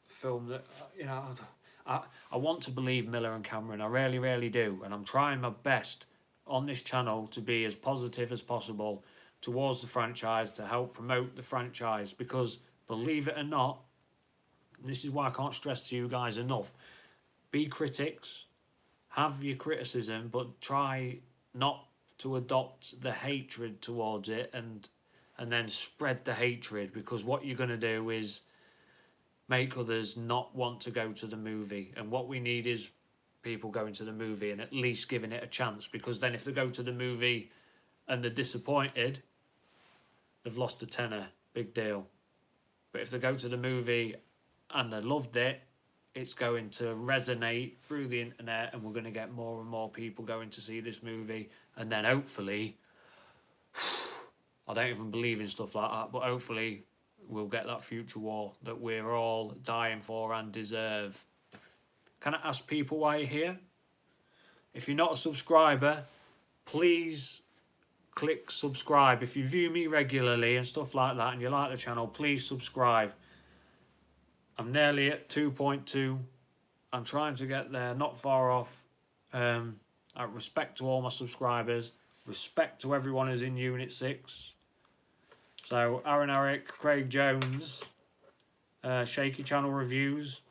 film that I want to believe Miller and Cameron. I really, really do, and I'm trying my best on this channel to be as positive as possible towards the franchise, to help promote the franchise, because believe it or not, this is why I can't stress to you guys enough. Be critics, have your criticism, but try not to adopt the hatred towards it and then spread the hatred, because what you're going to do is make others not want to go to the movie. And what we need is people going to the movie and at least giving it a chance, because then if they go to the movie and they're disappointed, they've lost a tenner. Big deal. But if they go to the movie and they loved it, it's going to resonate through the internet, and we're going to get more and more people going to see this movie. And then hopefully, I don't even believe in stuff like that, but hopefully we'll get that future war that we're all dying for and deserve. Can I ask people why you're here? If you're not a subscriber, please click subscribe. If you view me regularly and stuff like that and you like the channel, please subscribe. I'm nearly at 2.2. I'm trying to get there, not far off. Respect to all my subscribers. Respect to everyone who's in Unit 6. So, Aaron Eric, Craig Jones, Shaky Channel Reviews.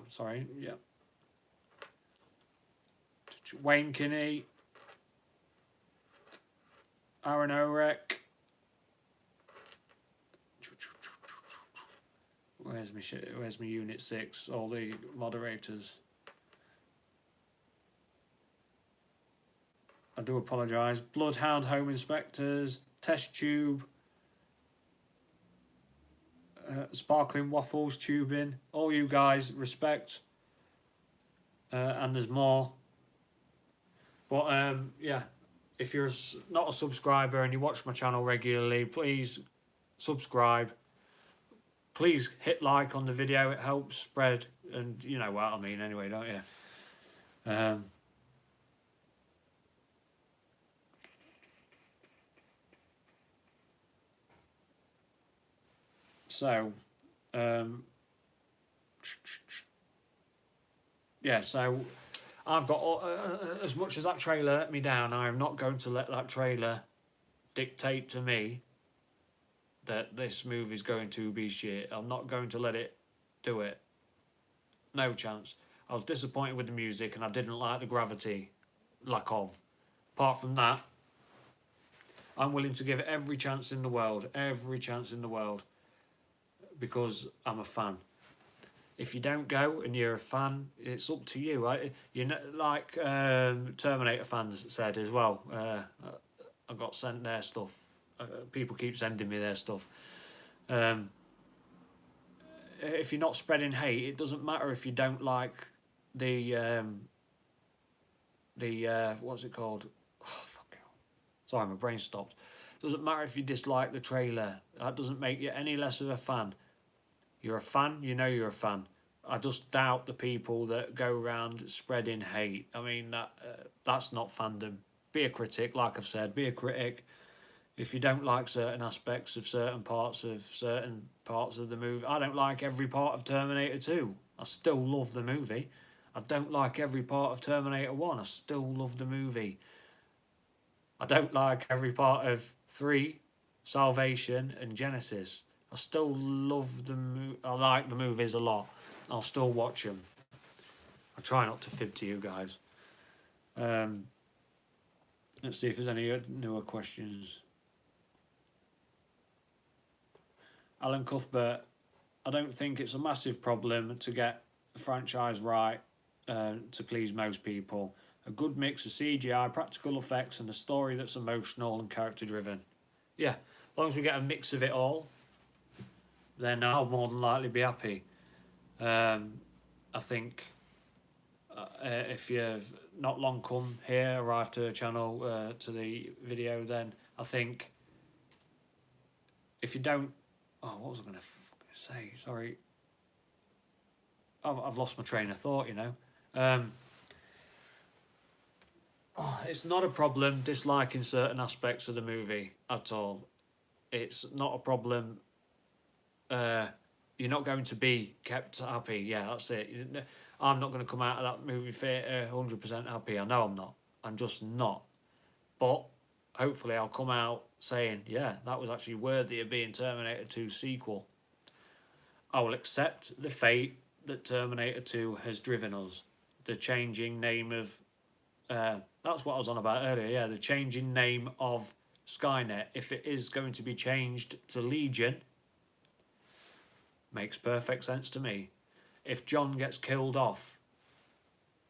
Sorry, yeah. Wayne Kinney, Aaron Orek. Where's my Unit 6? All the moderators. I do apologise. Bloodhound Home Inspectors, Test Tube, Sparkling Waffles Tubing. All you guys, respect. And there's more. But yeah, if you're not a subscriber and you watch my channel regularly, please subscribe. Please hit like on the video, it helps spread, and you know what I mean anyway, don't you? Yeah, so I've got, as much as that trailer let me down, I am not going to let that trailer dictate to me that this movie's going to be shit. I'm not going to let it do it. No chance. I was disappointed with the music and I didn't like the gravity, lack of. Apart from that, I'm willing to give it every chance in the world, because I'm a fan. If you don't go and you're a fan, it's up to you. You know, like Terminator fans said as well. I got sent their stuff. People keep sending me their stuff. If you're not spreading hate, it doesn't matter if you don't like the what's it called? Oh, fuck hell. Sorry, my brain stopped. Doesn't matter if you dislike the trailer. That doesn't make you any less of a fan. You're a fan, you know you're a fan. I just doubt the people that go around spreading hate. I mean, that's not fandom. Be a critic, like I've said. Be a critic. If you don't like certain aspects of certain parts of the movie, I don't like every part of Terminator 2. I still love the movie. I don't like every part of Terminator 1. I still love the movie. I don't like every part of 3, Salvation, and Genesis. I still love I like the movies a lot. I'll still watch them. I try not to fib to you guys. Let's see if there's any newer questions. Alan Cuthbert, I don't think it's a massive problem to get the franchise right to please most people. A good mix of CGI, practical effects, and a story that's emotional and character driven. Yeah, as long as we get a mix of it all, then I'll more than likely be happy. I think if you've not long come here, arrived to the channel, to the video, then I think if you don't... Oh, what was I going to say? Sorry. I've lost my train of thought, you know. It's not a problem disliking certain aspects of the movie at all. It's not a problem. You're not going to be kept happy. Yeah, that's it. I'm not going to come out of that movie theatre 100% happy. I know I'm not. I'm just not. But hopefully I'll come out saying, yeah, that was actually worthy of being Terminator 2 sequel. I will accept the fate that Terminator 2 has driven us. The changing name of... that's what I was on about earlier, yeah. The changing name of Skynet. If it is going to be changed to Legion, makes perfect sense to me. If John gets killed off,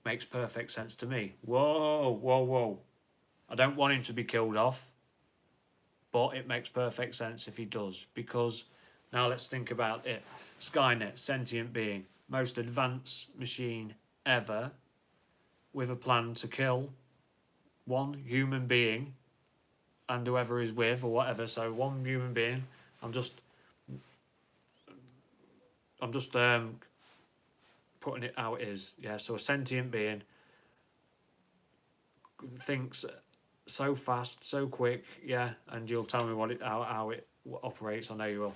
makes perfect sense to me. Whoa, whoa, whoa. I don't want him to be killed off, but it makes perfect sense if he does, because now let's think about it. Skynet, sentient being, most advanced machine ever, with a plan to kill one human being and whoever is with or whatever. So one human being. I'm just putting it how it is. Yeah. So a sentient being thinks so fast, so quick. Yeah, and you'll tell me how it operates. I know you will.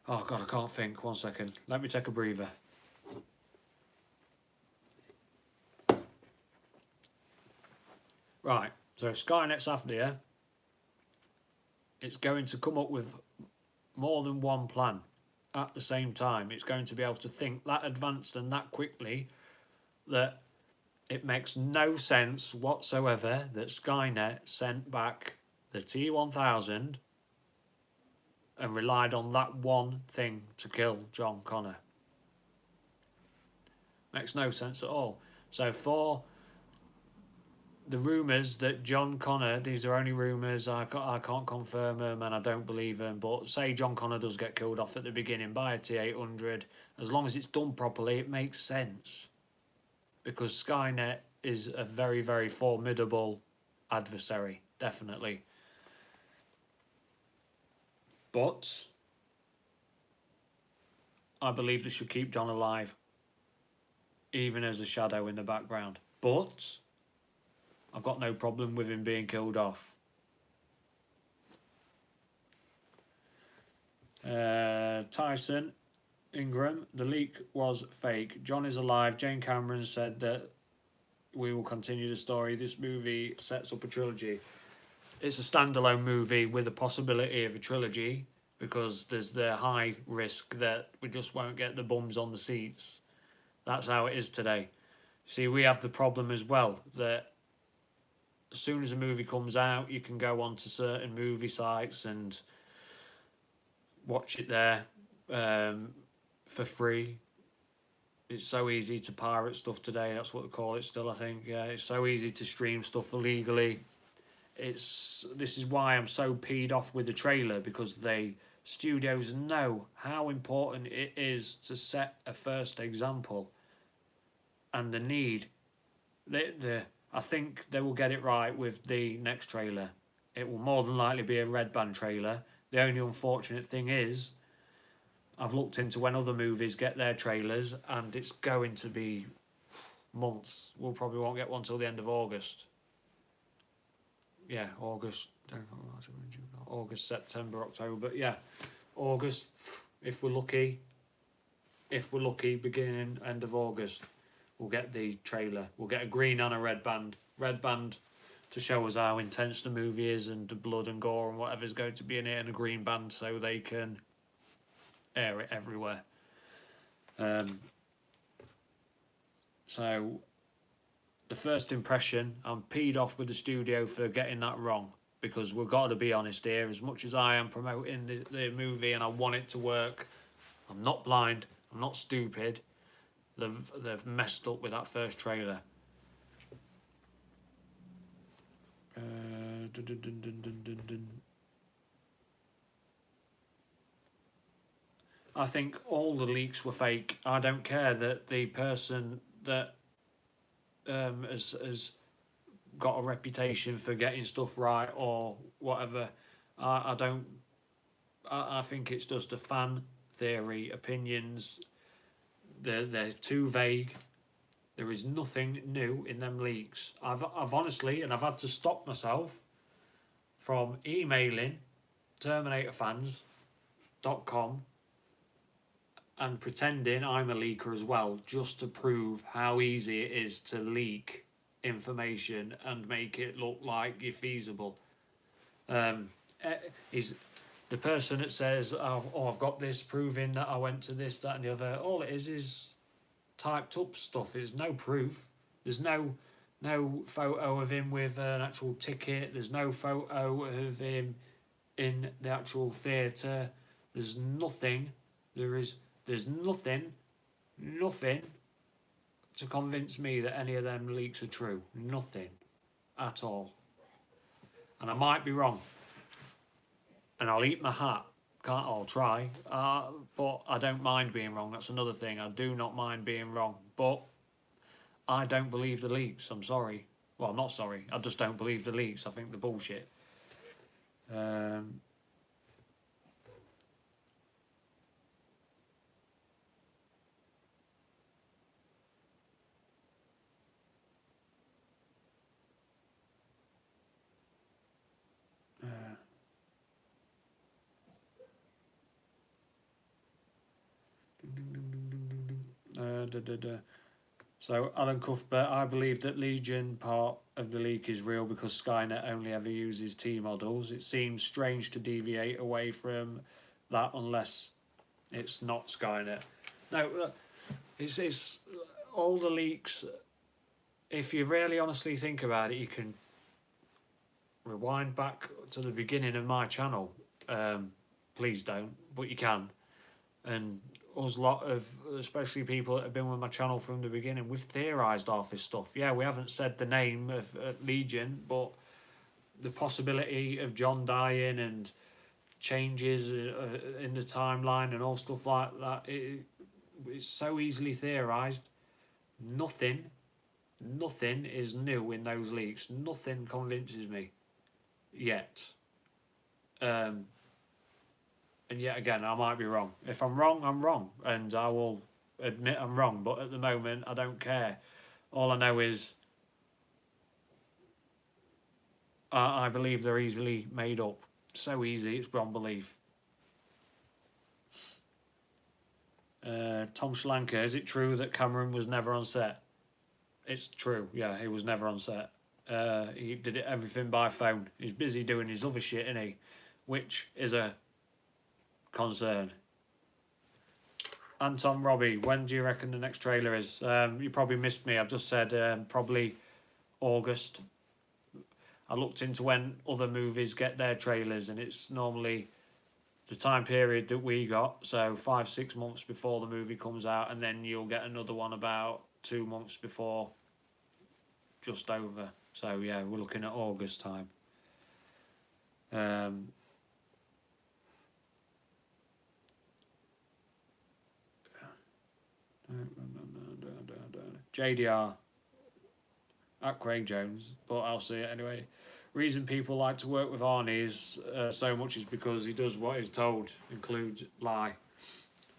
Oh God, I can't think. 1 second. Let me take a breather. Right, so if Skynet's after you, it's going to come up with more than one plan at the same time. It's going to be able to think that advanced and that quickly that It makes no sense whatsoever that Skynet sent back the T-1000 and relied on that one thing to kill John Connor. Makes no sense at all. So for the rumours that John Connor, these are only rumours, I can't confirm them and I don't believe them, but say John Connor does get killed off at the beginning by a T-800, as long as it's done properly, it makes sense. Because Skynet is a very, very formidable adversary, definitely. But I believe they should keep John alive, even as a shadow in the background. But I've got no problem with him being killed off. Tyson Ingram, the leak was fake. John is alive. Jane Cameron said that we will continue the story. This movie sets up a trilogy. It's a standalone movie with the possibility of a trilogy because there's the high risk that we just won't get the bums on the seats. That's how it is today. See, we have the problem as well that as soon as a movie comes out, you can go onto certain movie sites and watch it there for free. It's so easy to pirate stuff today. That's what they call it still, I think. Yeah, it's so easy to stream stuff illegally. This is why I'm so peed off with the trailer, because studios know how important it is to set a first example and the need. I think they will get it right with the next trailer. It will more than likely be a red band trailer. The only unfortunate thing is, I've looked into when other movies get their trailers, and it's going to be months. We'll probably won't get one till the end of August. Yeah, August, September, October. Yeah, August. If we're lucky, beginning end of August, we'll get the trailer. We'll get a green and a red band. Red band to show us how intense the movie is and the blood and gore and whatever's going to be in it, and a green band so they can air it everywhere. So the first impression, I'm peed off with the studio for getting that wrong, because we've got to be honest here. As much as I am promoting the movie and I want it to work, I'm not blind, I'm not stupid. They've messed up with that first trailer. I think all the leaks were fake. I don't care that the person that has got a reputation for getting stuff right or whatever. I don't. I think it's just a fan theory. Opinions. They're too vague. There is nothing new in them leaks. I've honestly, and I've had to stop myself from emailing TerminatorFans.com and pretending I'm a leaker as well, just to prove how easy it is to leak information and make it look like you're feasible. Is the person that says, oh, I've got this proving that I went to this, that and the other, all it is typed up stuff. There's no proof. There's no photo of him with an actual ticket. There's no photo of him in the actual theatre. There's nothing. There's nothing to convince me that any of them leaks are true. Nothing at all. And I might be wrong. And I'll eat my hat. I'll try. But I don't mind being wrong. That's another thing. I do not mind being wrong. But I don't believe the leaks. I'm sorry. Well, I'm not sorry. I just don't believe the leaks. I think they're bullshit. So Alan Cuthbert, I believe that Legion part of the leak is real because Skynet only ever uses T models. It seems strange to deviate away from that unless it's not Skynet. No, it's all the leaks if you really honestly think about it, you can rewind back to the beginning of my channel. Please don't, but you can. And us lot of, especially people that have been with my channel from the beginning, we've theorised half this stuff. Yeah, we haven't said the name of Legion, but the possibility of John dying and changes in the timeline and all stuff like that, it's so easily theorised. Nothing, nothing is new in those leaks. Nothing convinces me yet. Um, and yet again, I might be wrong. If I'm wrong, I'm wrong, and I will admit I'm wrong. But at the moment, I don't care. All I know is I believe they're easily made up. So easy, it's beyond belief. Tom Schlanker, is it true that Cameron was never on set? It's true, yeah, he was never on set. He did everything by phone. He's busy doing his other shit, isn't he? Which is a concern. Anton Robbie, when do you reckon the next trailer is? You probably missed me. I've just said probably August. I looked into when other movies get their trailers, and it's normally the time period that we got, so 5-6 months before the movie comes out, and then you'll get another one about 2 months before, just over. So yeah, we're looking at August time. JDR at Craig Jones, but I'll see it anyway. Reason people like to work with Arnie is so much is because he does what he's told, includes lie.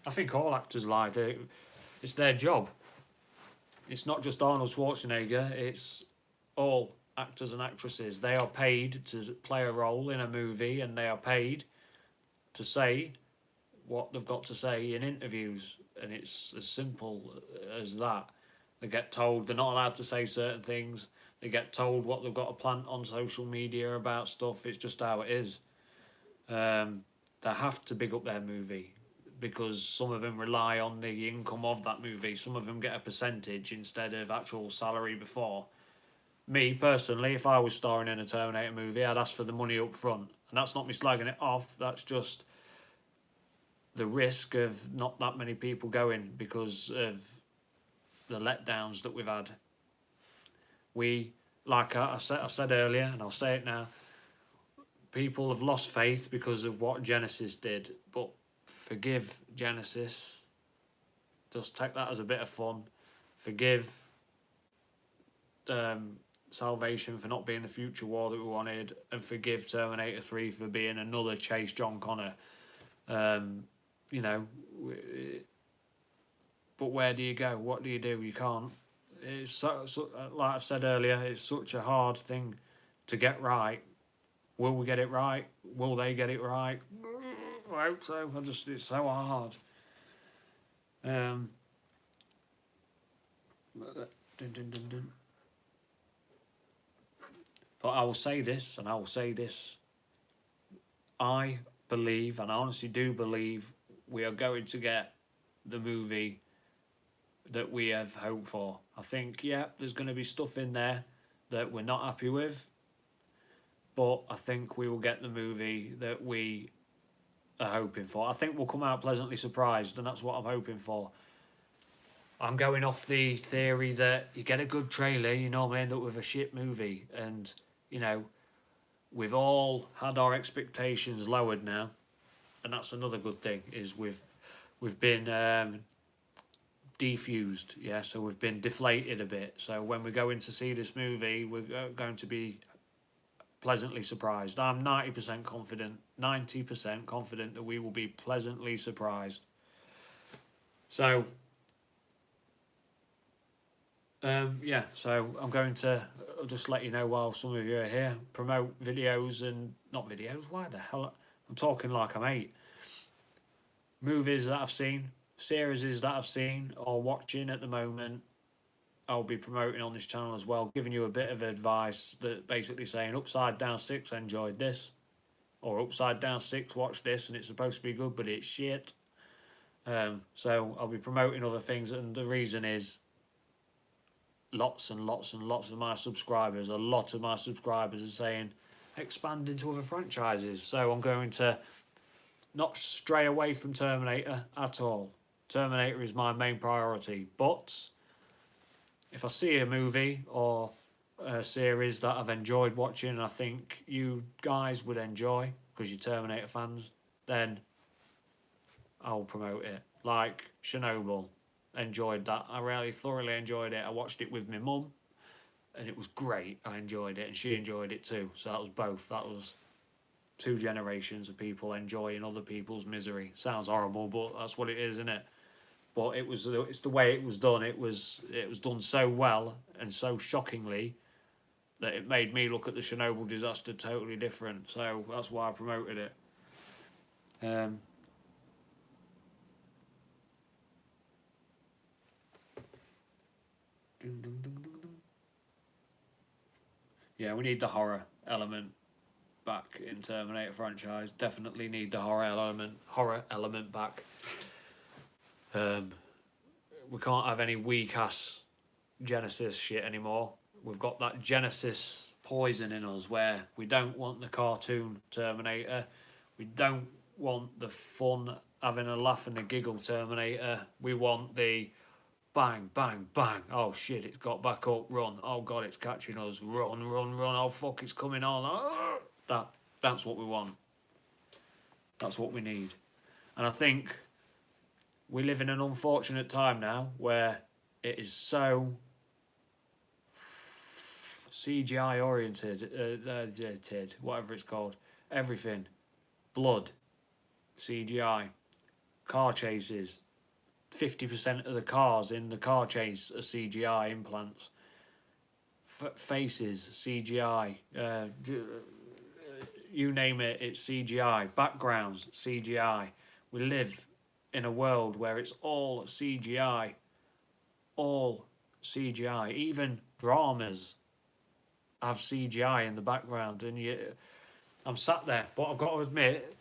I think all actors lie. It's their job. It's not just Arnold Schwarzenegger, it's all actors and actresses. They are paid to play a role in a movie, and they are paid to say what they've got to say in interviews, and it's as simple as that. They get told they're not allowed to say certain things. They get told what they've got to plant on social media about stuff. It's just how it is. They have to big up their movie because some of them rely on the income of that movie. Some of them get a percentage instead of actual salary before. Me, personally, if I was starring in a Terminator movie, I'd ask for the money up front. And that's not me slagging it off. That's just the risk of not that many people going because of the letdowns that we've had. We, like I said earlier, and I'll say it now, people have lost faith because of what Genesis did, but forgive Genesis. Just take that as a bit of fun. Forgive Salvation for not being the future war that we wanted, and forgive Terminator 3 for being another Chase John Connor. You know, but where do you go? What do? You can't. It's so, like I've said earlier, it's such a hard thing to get right. Will we get it right? Will they get it right? I hope so. It's so hard. But I will say this, and I will say this. I believe, and I honestly do believe, we are going to get the movie that we have hoped for. I think, yeah, there's going to be stuff in there that we're not happy with, but I think we will get the movie that we are hoping for. I think we'll come out pleasantly surprised, and that's what I'm hoping for. I'm going off the theory that you get a good trailer, you normally end up with a shit movie, and, you know, we've all had our expectations lowered now, and that's another good thing, is we've been defused, yeah, so we've been deflated a bit. So when we're going to see this movie, we're going to be pleasantly surprised. I'm 90% confident that we will be pleasantly surprised. So yeah, so I'm going to just let you know while some of you are here, promote videos and not videos, why the hell, I'm talking like I'm 8. Movies that I've seen, series that I've seen or watching at the moment, I'll be promoting on this channel as well, giving you a bit of advice that basically saying Upside Down 6 enjoyed this, or Upside Down 6 watched this and it's supposed to be good but it's shit. So I'll be promoting other things, and the reason is lots and lots and lots of my subscribers, a lot of my subscribers are saying expand into other franchises. So I'm going to not stray away from Terminator at all. Terminator is my main priority, but if I see a movie or a series that I've enjoyed watching and I think you guys would enjoy because you're Terminator fans, then I'll promote it. Like Chernobyl, enjoyed that. I really thoroughly enjoyed it. I watched it with my mum and it was great. I enjoyed it and she enjoyed it too. So that was both. That was two generations of people enjoying other people's misery. Sounds horrible, but that's what it is, isn't it? But it's the way it was done. It was done so well and so shockingly that it made me look at the Chernobyl disaster totally different. So that's why I promoted it. Yeah, we need the horror element back in Terminator franchise. Definitely need the horror element back. We can't have any weak ass Genesis shit anymore. We've got that Genesis poison in us where we don't want the cartoon Terminator. We don't want the fun, having a laugh and a giggle Terminator. We want the bang, bang, bang. Oh shit, it's got back up, run. Oh god, it's catching us. Run, run, run. Oh fuck, it's coming on. That's what we want. That's what we need. And I think we live in an unfortunate time now where it is so CGI oriented, whatever it's called. Everything. Blood. CGI. Car chases. 50% of the cars in the car chase are CGI implants. Faces, CGI. You name it, it's CGI. Backgrounds, CGI. We live in a world where it's all CGI. All CGI. Even dramas have CGI in the background. And I'm sat there, but I've got to admit,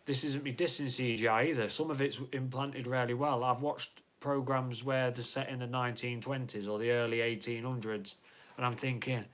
this isn't me dissing CGI either. Some of it's implanted really well. I've watched programmes where they're set in the 1920s or the early 1800s, and I'm thinking,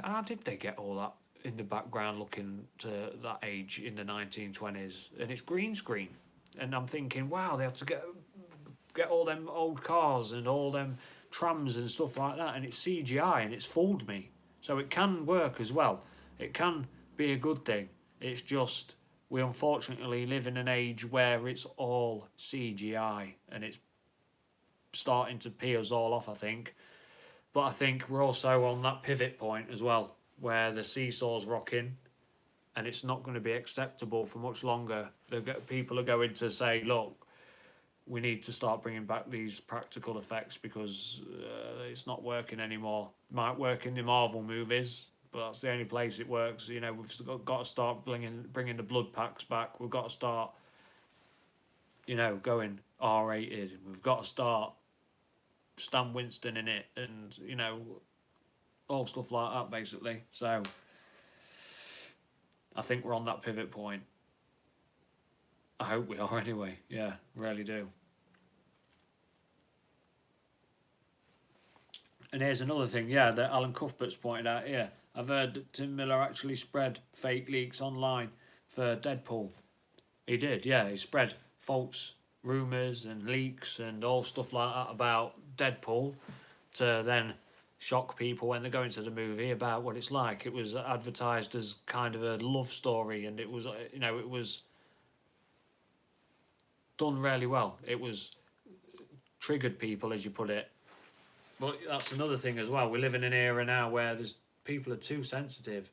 how did they get all that in the background looking to that age in the 1920s? And it's green screen. And I'm thinking, wow, they had to get all them old cars and all them trams and stuff like that, and it's CGI, and it's fooled me. So it can work as well. It can be a good thing. It's just we unfortunately live in an age where it's all CGI and it's starting to pee us all off, I think. But I think we're also on that pivot point as well, where the seesaw's rocking and it's not going to be acceptable for much longer. People are going to say, look, we need to start bringing back these practical effects because it's not working anymore. It might work in the Marvel movies, but that's the only place it works. You know, we've got to start bringing the blood packs back. We've got to start, you know, going R-rated. We've got to start Stan Winston in it and, you know, all stuff like that, basically. So I think we're on that pivot point. I hope we are anyway. Yeah, really do. And here's another thing, yeah, that Alan Cuthbert's pointed out here. I've heard that Tim Miller actually spread fake leaks online for Deadpool. He did, yeah. He spread false rumours and leaks and all stuff like that about Deadpool to then shock people when they go into the movie about what it's like. It was advertised as kind of a love story, and it was, you know, it was done really well. It was triggered people, as you put it. But that's another thing as well. We live in an era now where there's people are too sensitive,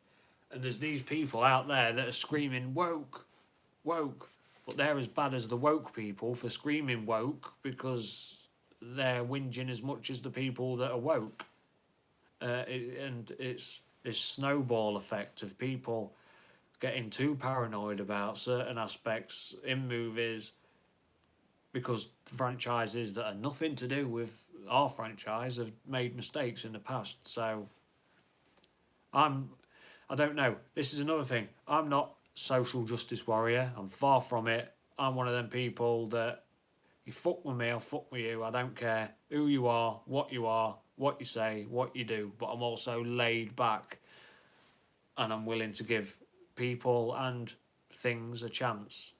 and there's these people out there that are screaming woke, woke, but they're as bad as the woke people for screaming woke because they're whinging as much as the people that are woke. And it's this snowball effect of people getting too paranoid about certain aspects in movies because franchises that are nothing to do with our franchise have made mistakes in the past. So I don't know. This is another thing. I'm not social justice warrior. I'm far from it. I'm one of them people that, You fuck with me, I'll fuck with you. I don't care who you are, what you say, what you do. But I'm also laid back, and I'm willing to give people and things a chance.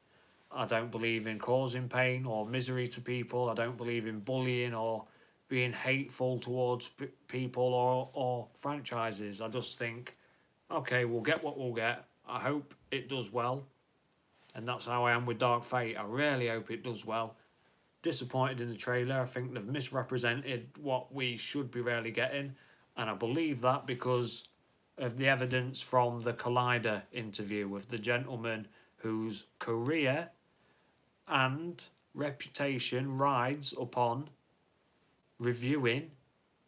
I don't believe in causing pain or misery to people. I don't believe in bullying or being hateful towards people or franchises. I just think, okay, we'll get what we'll get. I hope it does well. And that's how I am with Dark Fate. I really hope it does well. Disappointed in the trailer. I think they've misrepresented what we should be really getting. And I believe that because of the evidence from the Collider interview with the gentleman whose career and reputation rides upon reviewing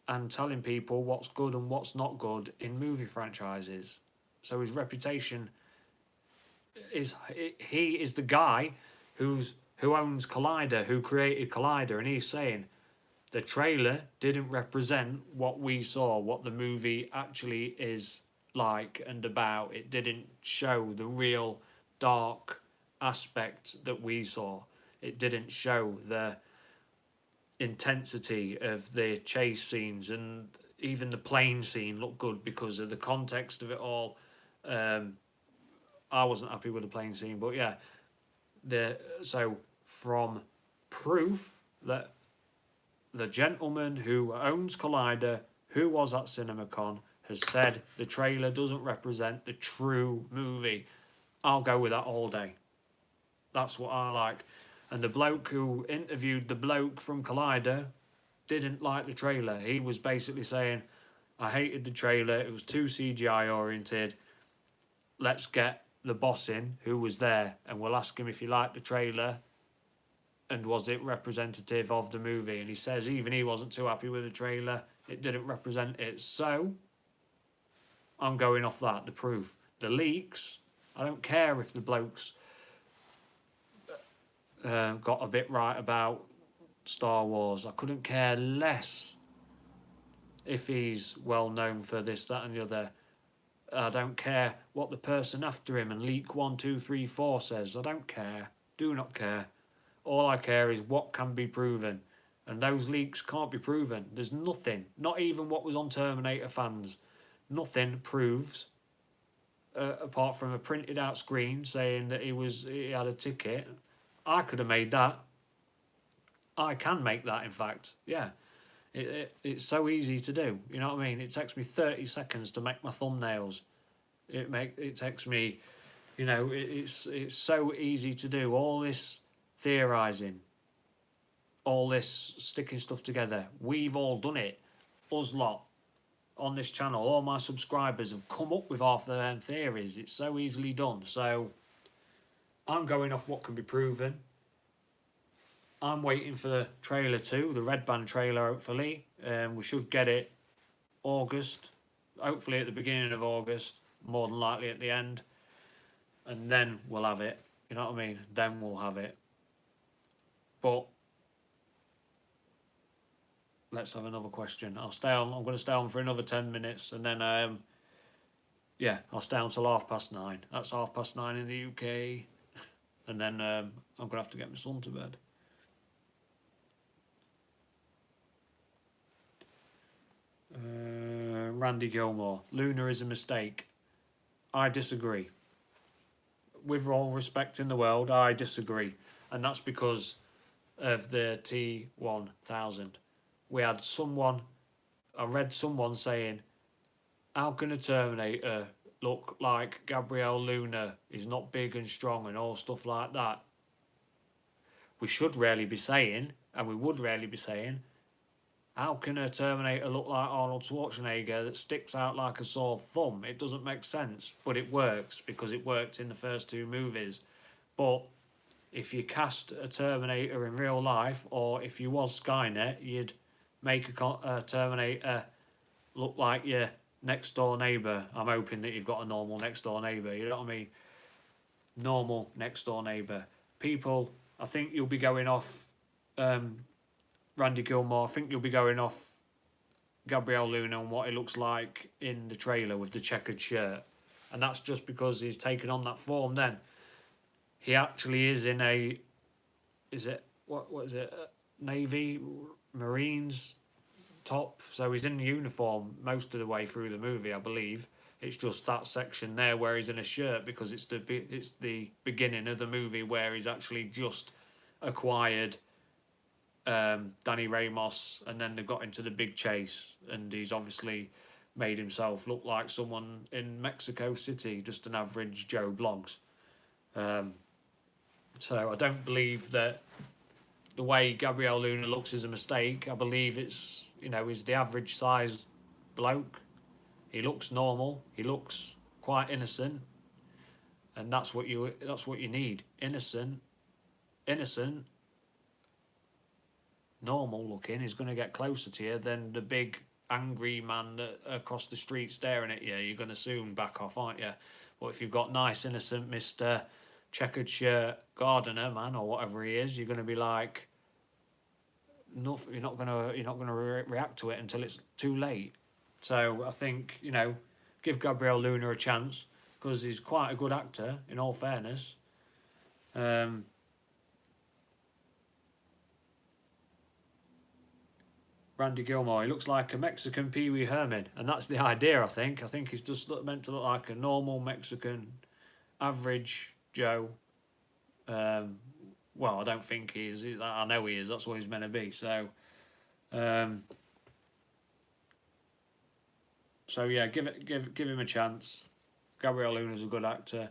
and telling people what's good and what's not good in movie franchises. So his reputation is, he is the guy who owns Collider, who created Collider, and he's saying the trailer didn't represent what we saw, what the movie actually is like and about. It didn't show the real dark aspect that we saw. It didn't show the intensity of the chase scenes, and even the plane scene looked good because of the context of it all. I wasn't happy with the plane scene, but yeah, so from proof that the gentleman who owns Collider, who was at CinemaCon, has said the trailer doesn't represent the true movie, I'll go with that all day. That's what I like. And the bloke who interviewed the bloke from Collider didn't like the trailer. He was basically saying, I hated the trailer, it was too CGI oriented. Let's get the boss in who was there and we'll ask him if he liked the trailer and was it representative of the movie. And he says even he wasn't too happy with the trailer. It didn't represent it. So I'm going off that, the proof. The leaks, I don't care if the blokes got a bit right about Star Wars. I couldn't care less if he's well known for this, that and the other. I don't care what the person after him and leak 1, 2, 3, 4 says. I don't care. Do not care. All I care is what can be proven. And those leaks can't be proven. There's nothing, not even what was on Terminator fans. Nothing proves, apart from a printed out screen saying that he had a ticket. I could have made that. I can make that, in fact. Yeah. It's so easy to do. You know what I mean? It takes me 30 seconds to make my thumbnails. It takes me, it's so easy to do. All this theorising, all this sticking stuff together. We've all done it. Us lot on this channel, all my subscribers have come up with half their own theories. It's so easily done. So I'm going off what can be proven. I'm waiting for the trailer 2, the Red Band trailer, hopefully. We should get it August, hopefully at the beginning of August, more than likely at the end. And then we'll have it. You know what I mean? Then we'll have it. But let's have another question. I'm going to stay on for another 10 minutes, and then I'll stay on till 9:30. That's 9:30 in the UK. And then I'm going to have to get my son to bed. Randy Gilmore, Luna is a mistake. I disagree. With all respect in the world, I disagree. And that's because of the T-1000. We had I read someone saying, how can a Terminator look like Gabrielle Luna? He's not big and strong and all stuff like that. We should really be saying, and we would really be saying, how can a Terminator look like Arnold Schwarzenegger that sticks out like a sore thumb? It doesn't make sense, but it works because it worked in the first 2 movies. But if you cast a Terminator in real life, or if you was Skynet, you'd make a Terminator look like your next door neighbour. I'm hoping that you've got a normal next door neighbour, you know what I mean? Normal next door neighbour. People, I think you'll be going off Randy Gilmore, I think you'll be going off Gabrielle Luna and what he looks like in the trailer with the checkered shirt. And that's just because he's taken on that form then. He actually is in what is it? Navy, Marines top. So he's in uniform most of the way through the movie, I believe. It's just that section there where he's in a shirt because it's the beginning of the movie where he's actually just acquired Danny Ramos, and then they got into the big chase, and he's obviously made himself look like someone in Mexico City, just an average Joe Blogs. So I don't believe that the way Gabriel Luna looks is a mistake. I believe it's, he's the average size bloke. He looks normal. He looks quite innocent, and that's what you need. Innocent, normal looking is going to get closer to you than the big angry man that across the street staring at you. You're going to soon back off, aren't you? But if you've got nice, innocent Mr. Checkered Shirt Gardener man or whatever he is, you're going to be like, nothing. You're not going to react to it until it's too late. So I think, give Gabriel Luna a chance because he's quite a good actor. In all fairness. Randy Gilmore, he looks like a Mexican Pee Wee Herman, and that's the idea, I think. I think he's just meant to look like a normal Mexican, average Joe. Well, I don't think he is. I know he is. That's what he's meant to be. So yeah, give him a chance. Gabriel Luna's a good actor.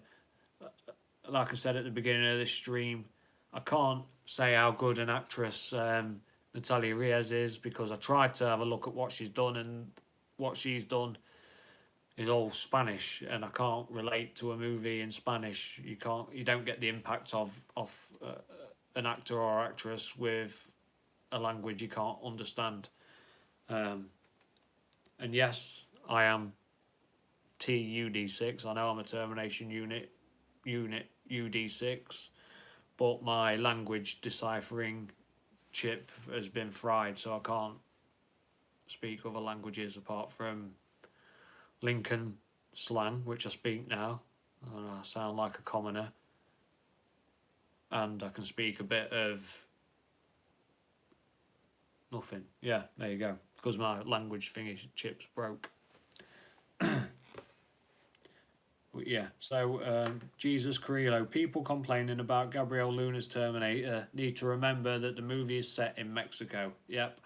Like I said at the beginning of this stream, I can't say how good an actress Natalia Reyes is because I tried to have a look at what she's done, and what she's done is all Spanish, and I can't relate to a movie in Spanish. You don't get the impact of an actor or actress with a language you can't understand. And yes, I am TUD6. I know I'm a termination unit UD6, but my language deciphering chip has been fried, so I can't speak other languages apart from Lincoln slang, which I speak now. I sound like a commoner, and I can speak a bit of nothing. Yeah, there you go. Because my language thingy chips broke. Yeah, so Jesus Carrillo, people complaining about Gabriel Luna's Terminator need to remember that the movie is set in Mexico. Yep.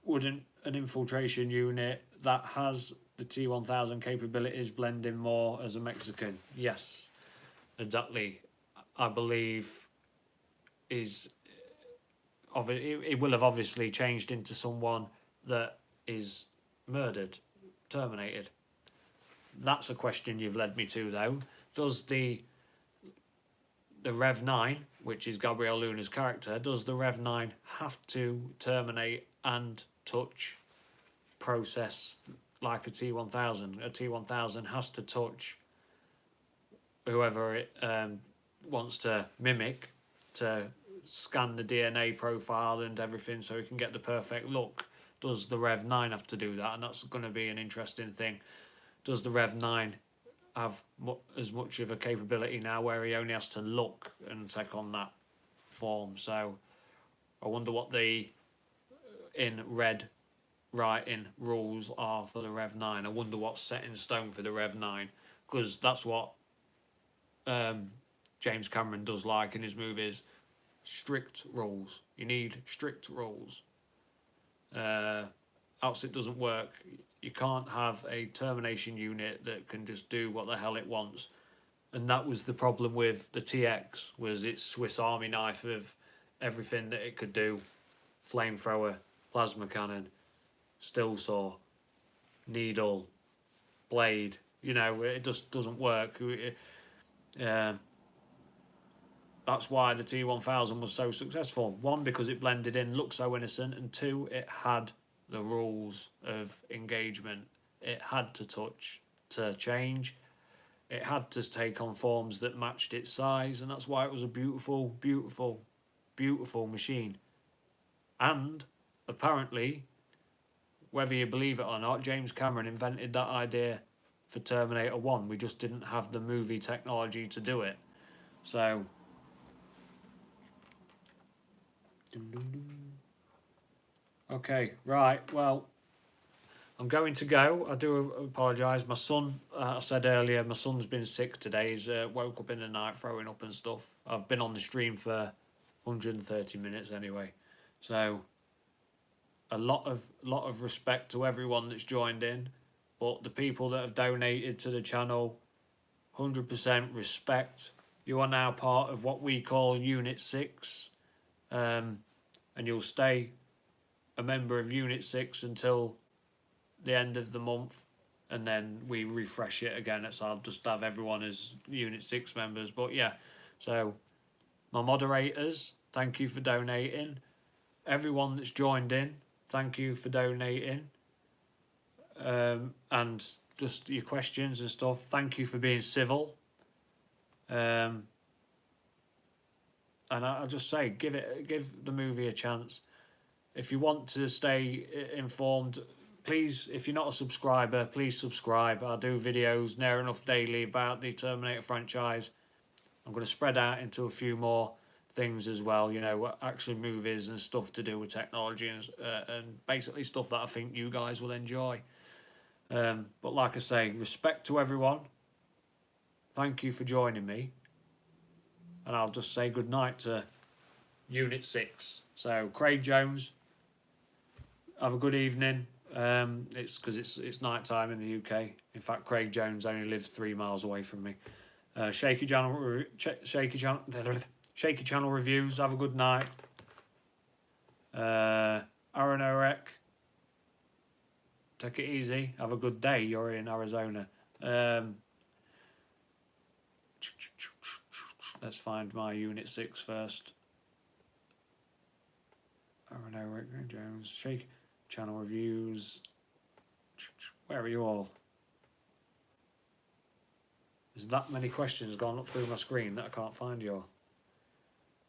Wouldn't an infiltration unit that has the T-1000 capabilities blend in more as a Mexican? Yes, exactly. I believe it will have obviously changed into someone that is murdered, terminated. That's a question you've led me to, though. Does the Rev 9, which is Gabriel Luna's character, does the Rev 9 have to terminate and touch process like a T-1000? A T-1000 has to touch whoever it wants to mimic, to scan the DNA profile and everything so it can get the perfect look. Does the Rev 9 have to do that? And that's going to be an interesting thing. Does the Rev 9 have as much of a capability now where he only has to look and take on that form? So I wonder what the in red writing rules are for the Rev 9. I wonder what's set in stone for the Rev 9, because that's what James Cameron does like in his movies. Strict rules. You need strict rules. Else it doesn't work. You can't have a termination unit that can just do what the hell it wants. And that was the problem with the TX, was its Swiss Army knife of everything that it could do. Flamethrower, plasma cannon, still saw, needle, blade. It just doesn't work. That's why the T-1000 was so successful. One, because it blended in, looked so innocent, and two, it had the rules of engagement. It had to touch to change. It had to take on forms that matched its size, and that's why it was a beautiful, beautiful, beautiful machine. And apparently, whether you believe it or not, James Cameron invented that idea for Terminator 1. We just didn't have the movie technology to do it. So Okay, right, well, I'm going to go. I do apologise. My son, I said earlier, my son's been sick today. He's woke up in the night throwing up and stuff. I've been on the stream for 130 minutes anyway. So, a lot of respect to everyone that's joined in. But the people that have donated to the channel, 100% respect. You are now part of what we call Unit 6. And you'll stay a member of Unit 6 until the end of the month, and then we refresh it again. So I'll just have everyone as Unit 6 members. But yeah, so my moderators, thank you for donating. Everyone that's joined in, thank you for donating. And just your questions and stuff, thank you for being civil. And I'll just say, give the movie a chance. If you want to stay informed, please, if you're not a subscriber, please subscribe. I do videos near enough daily about the Terminator franchise. I'm going to spread out into a few more things as well, you know, action movies and stuff to do with technology and basically stuff that I think you guys will enjoy. But like I say, respect to everyone. Thank you for joining me. And I'll just say good night to Unit 6. So, Craig Jones, have a good evening. It's because it's night time in the UK. In fact, Craig Jones only lives 3 miles away from me. Shaky channel reviews. Have a good night. Aaron Orek, take it easy. Have a good day. You're in Arizona. Let's find my Unit 6 first. Aaron Orek, Jones, Shaky channel reviews. Where are you all? There's that many questions gone up through my screen that I can't find you all.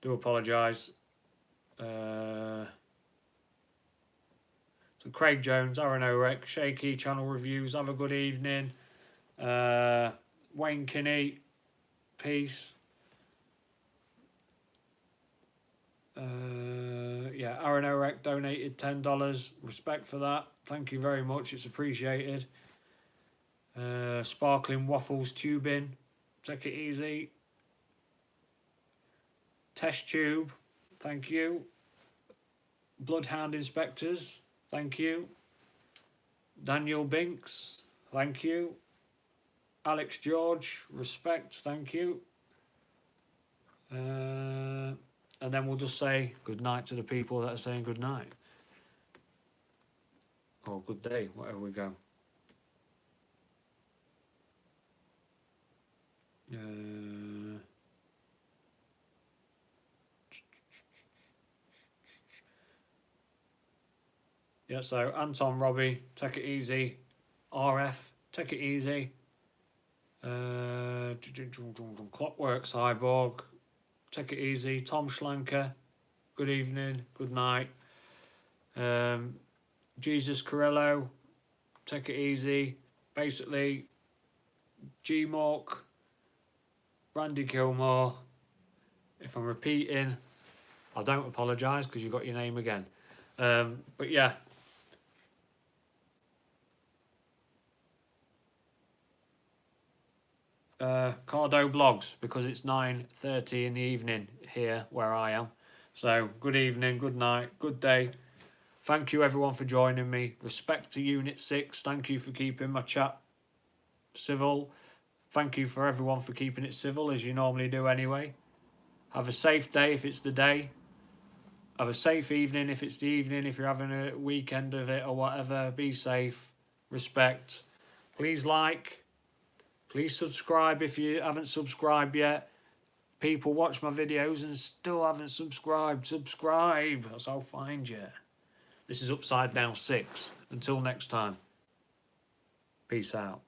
Do apologise. So Craig Jones, Aaron Orek, Shaky channel reviews. Have a good evening. Wayne Kinney, peace. Yeah, Aaron Orek donated $10. Respect for that. Thank you very much. It's appreciated. Sparkling Waffles Tubing. Take it easy. Test Tube. Thank you. Bloodhound Inspectors. Thank you. Daniel Binks. Thank you. Alex George. Respect. Thank you. And then we'll just say good night to the people that are saying good night. Or good day, whatever we go. Yeah, so Anton Robbie, take it easy. RF, take it easy. Clockwork Cyborg, take it easy. Tom Schlanker, good evening, good night. Jesus Carello, take it easy. Basically, G-Mork, Randy Gilmore. If I'm repeating, I don't apologise because you got your name again. But yeah. Cardo Blogs, because it's 9:30 in the evening here where I am. So good evening, good night, good day. Thank you everyone for joining me. Respect to Unit 6. Thank you for keeping my chat civil. Thank you for everyone for keeping it civil as you normally do anyway. Have a safe day if it's the day. Have a safe evening if it's the evening. If you're having a weekend of it or whatever, be safe. Respect. Please like. Please subscribe if you haven't subscribed yet. People watch my videos and still haven't subscribed. Subscribe. That's how I'll find you. This is Upside Down 6. Until next time. Peace out.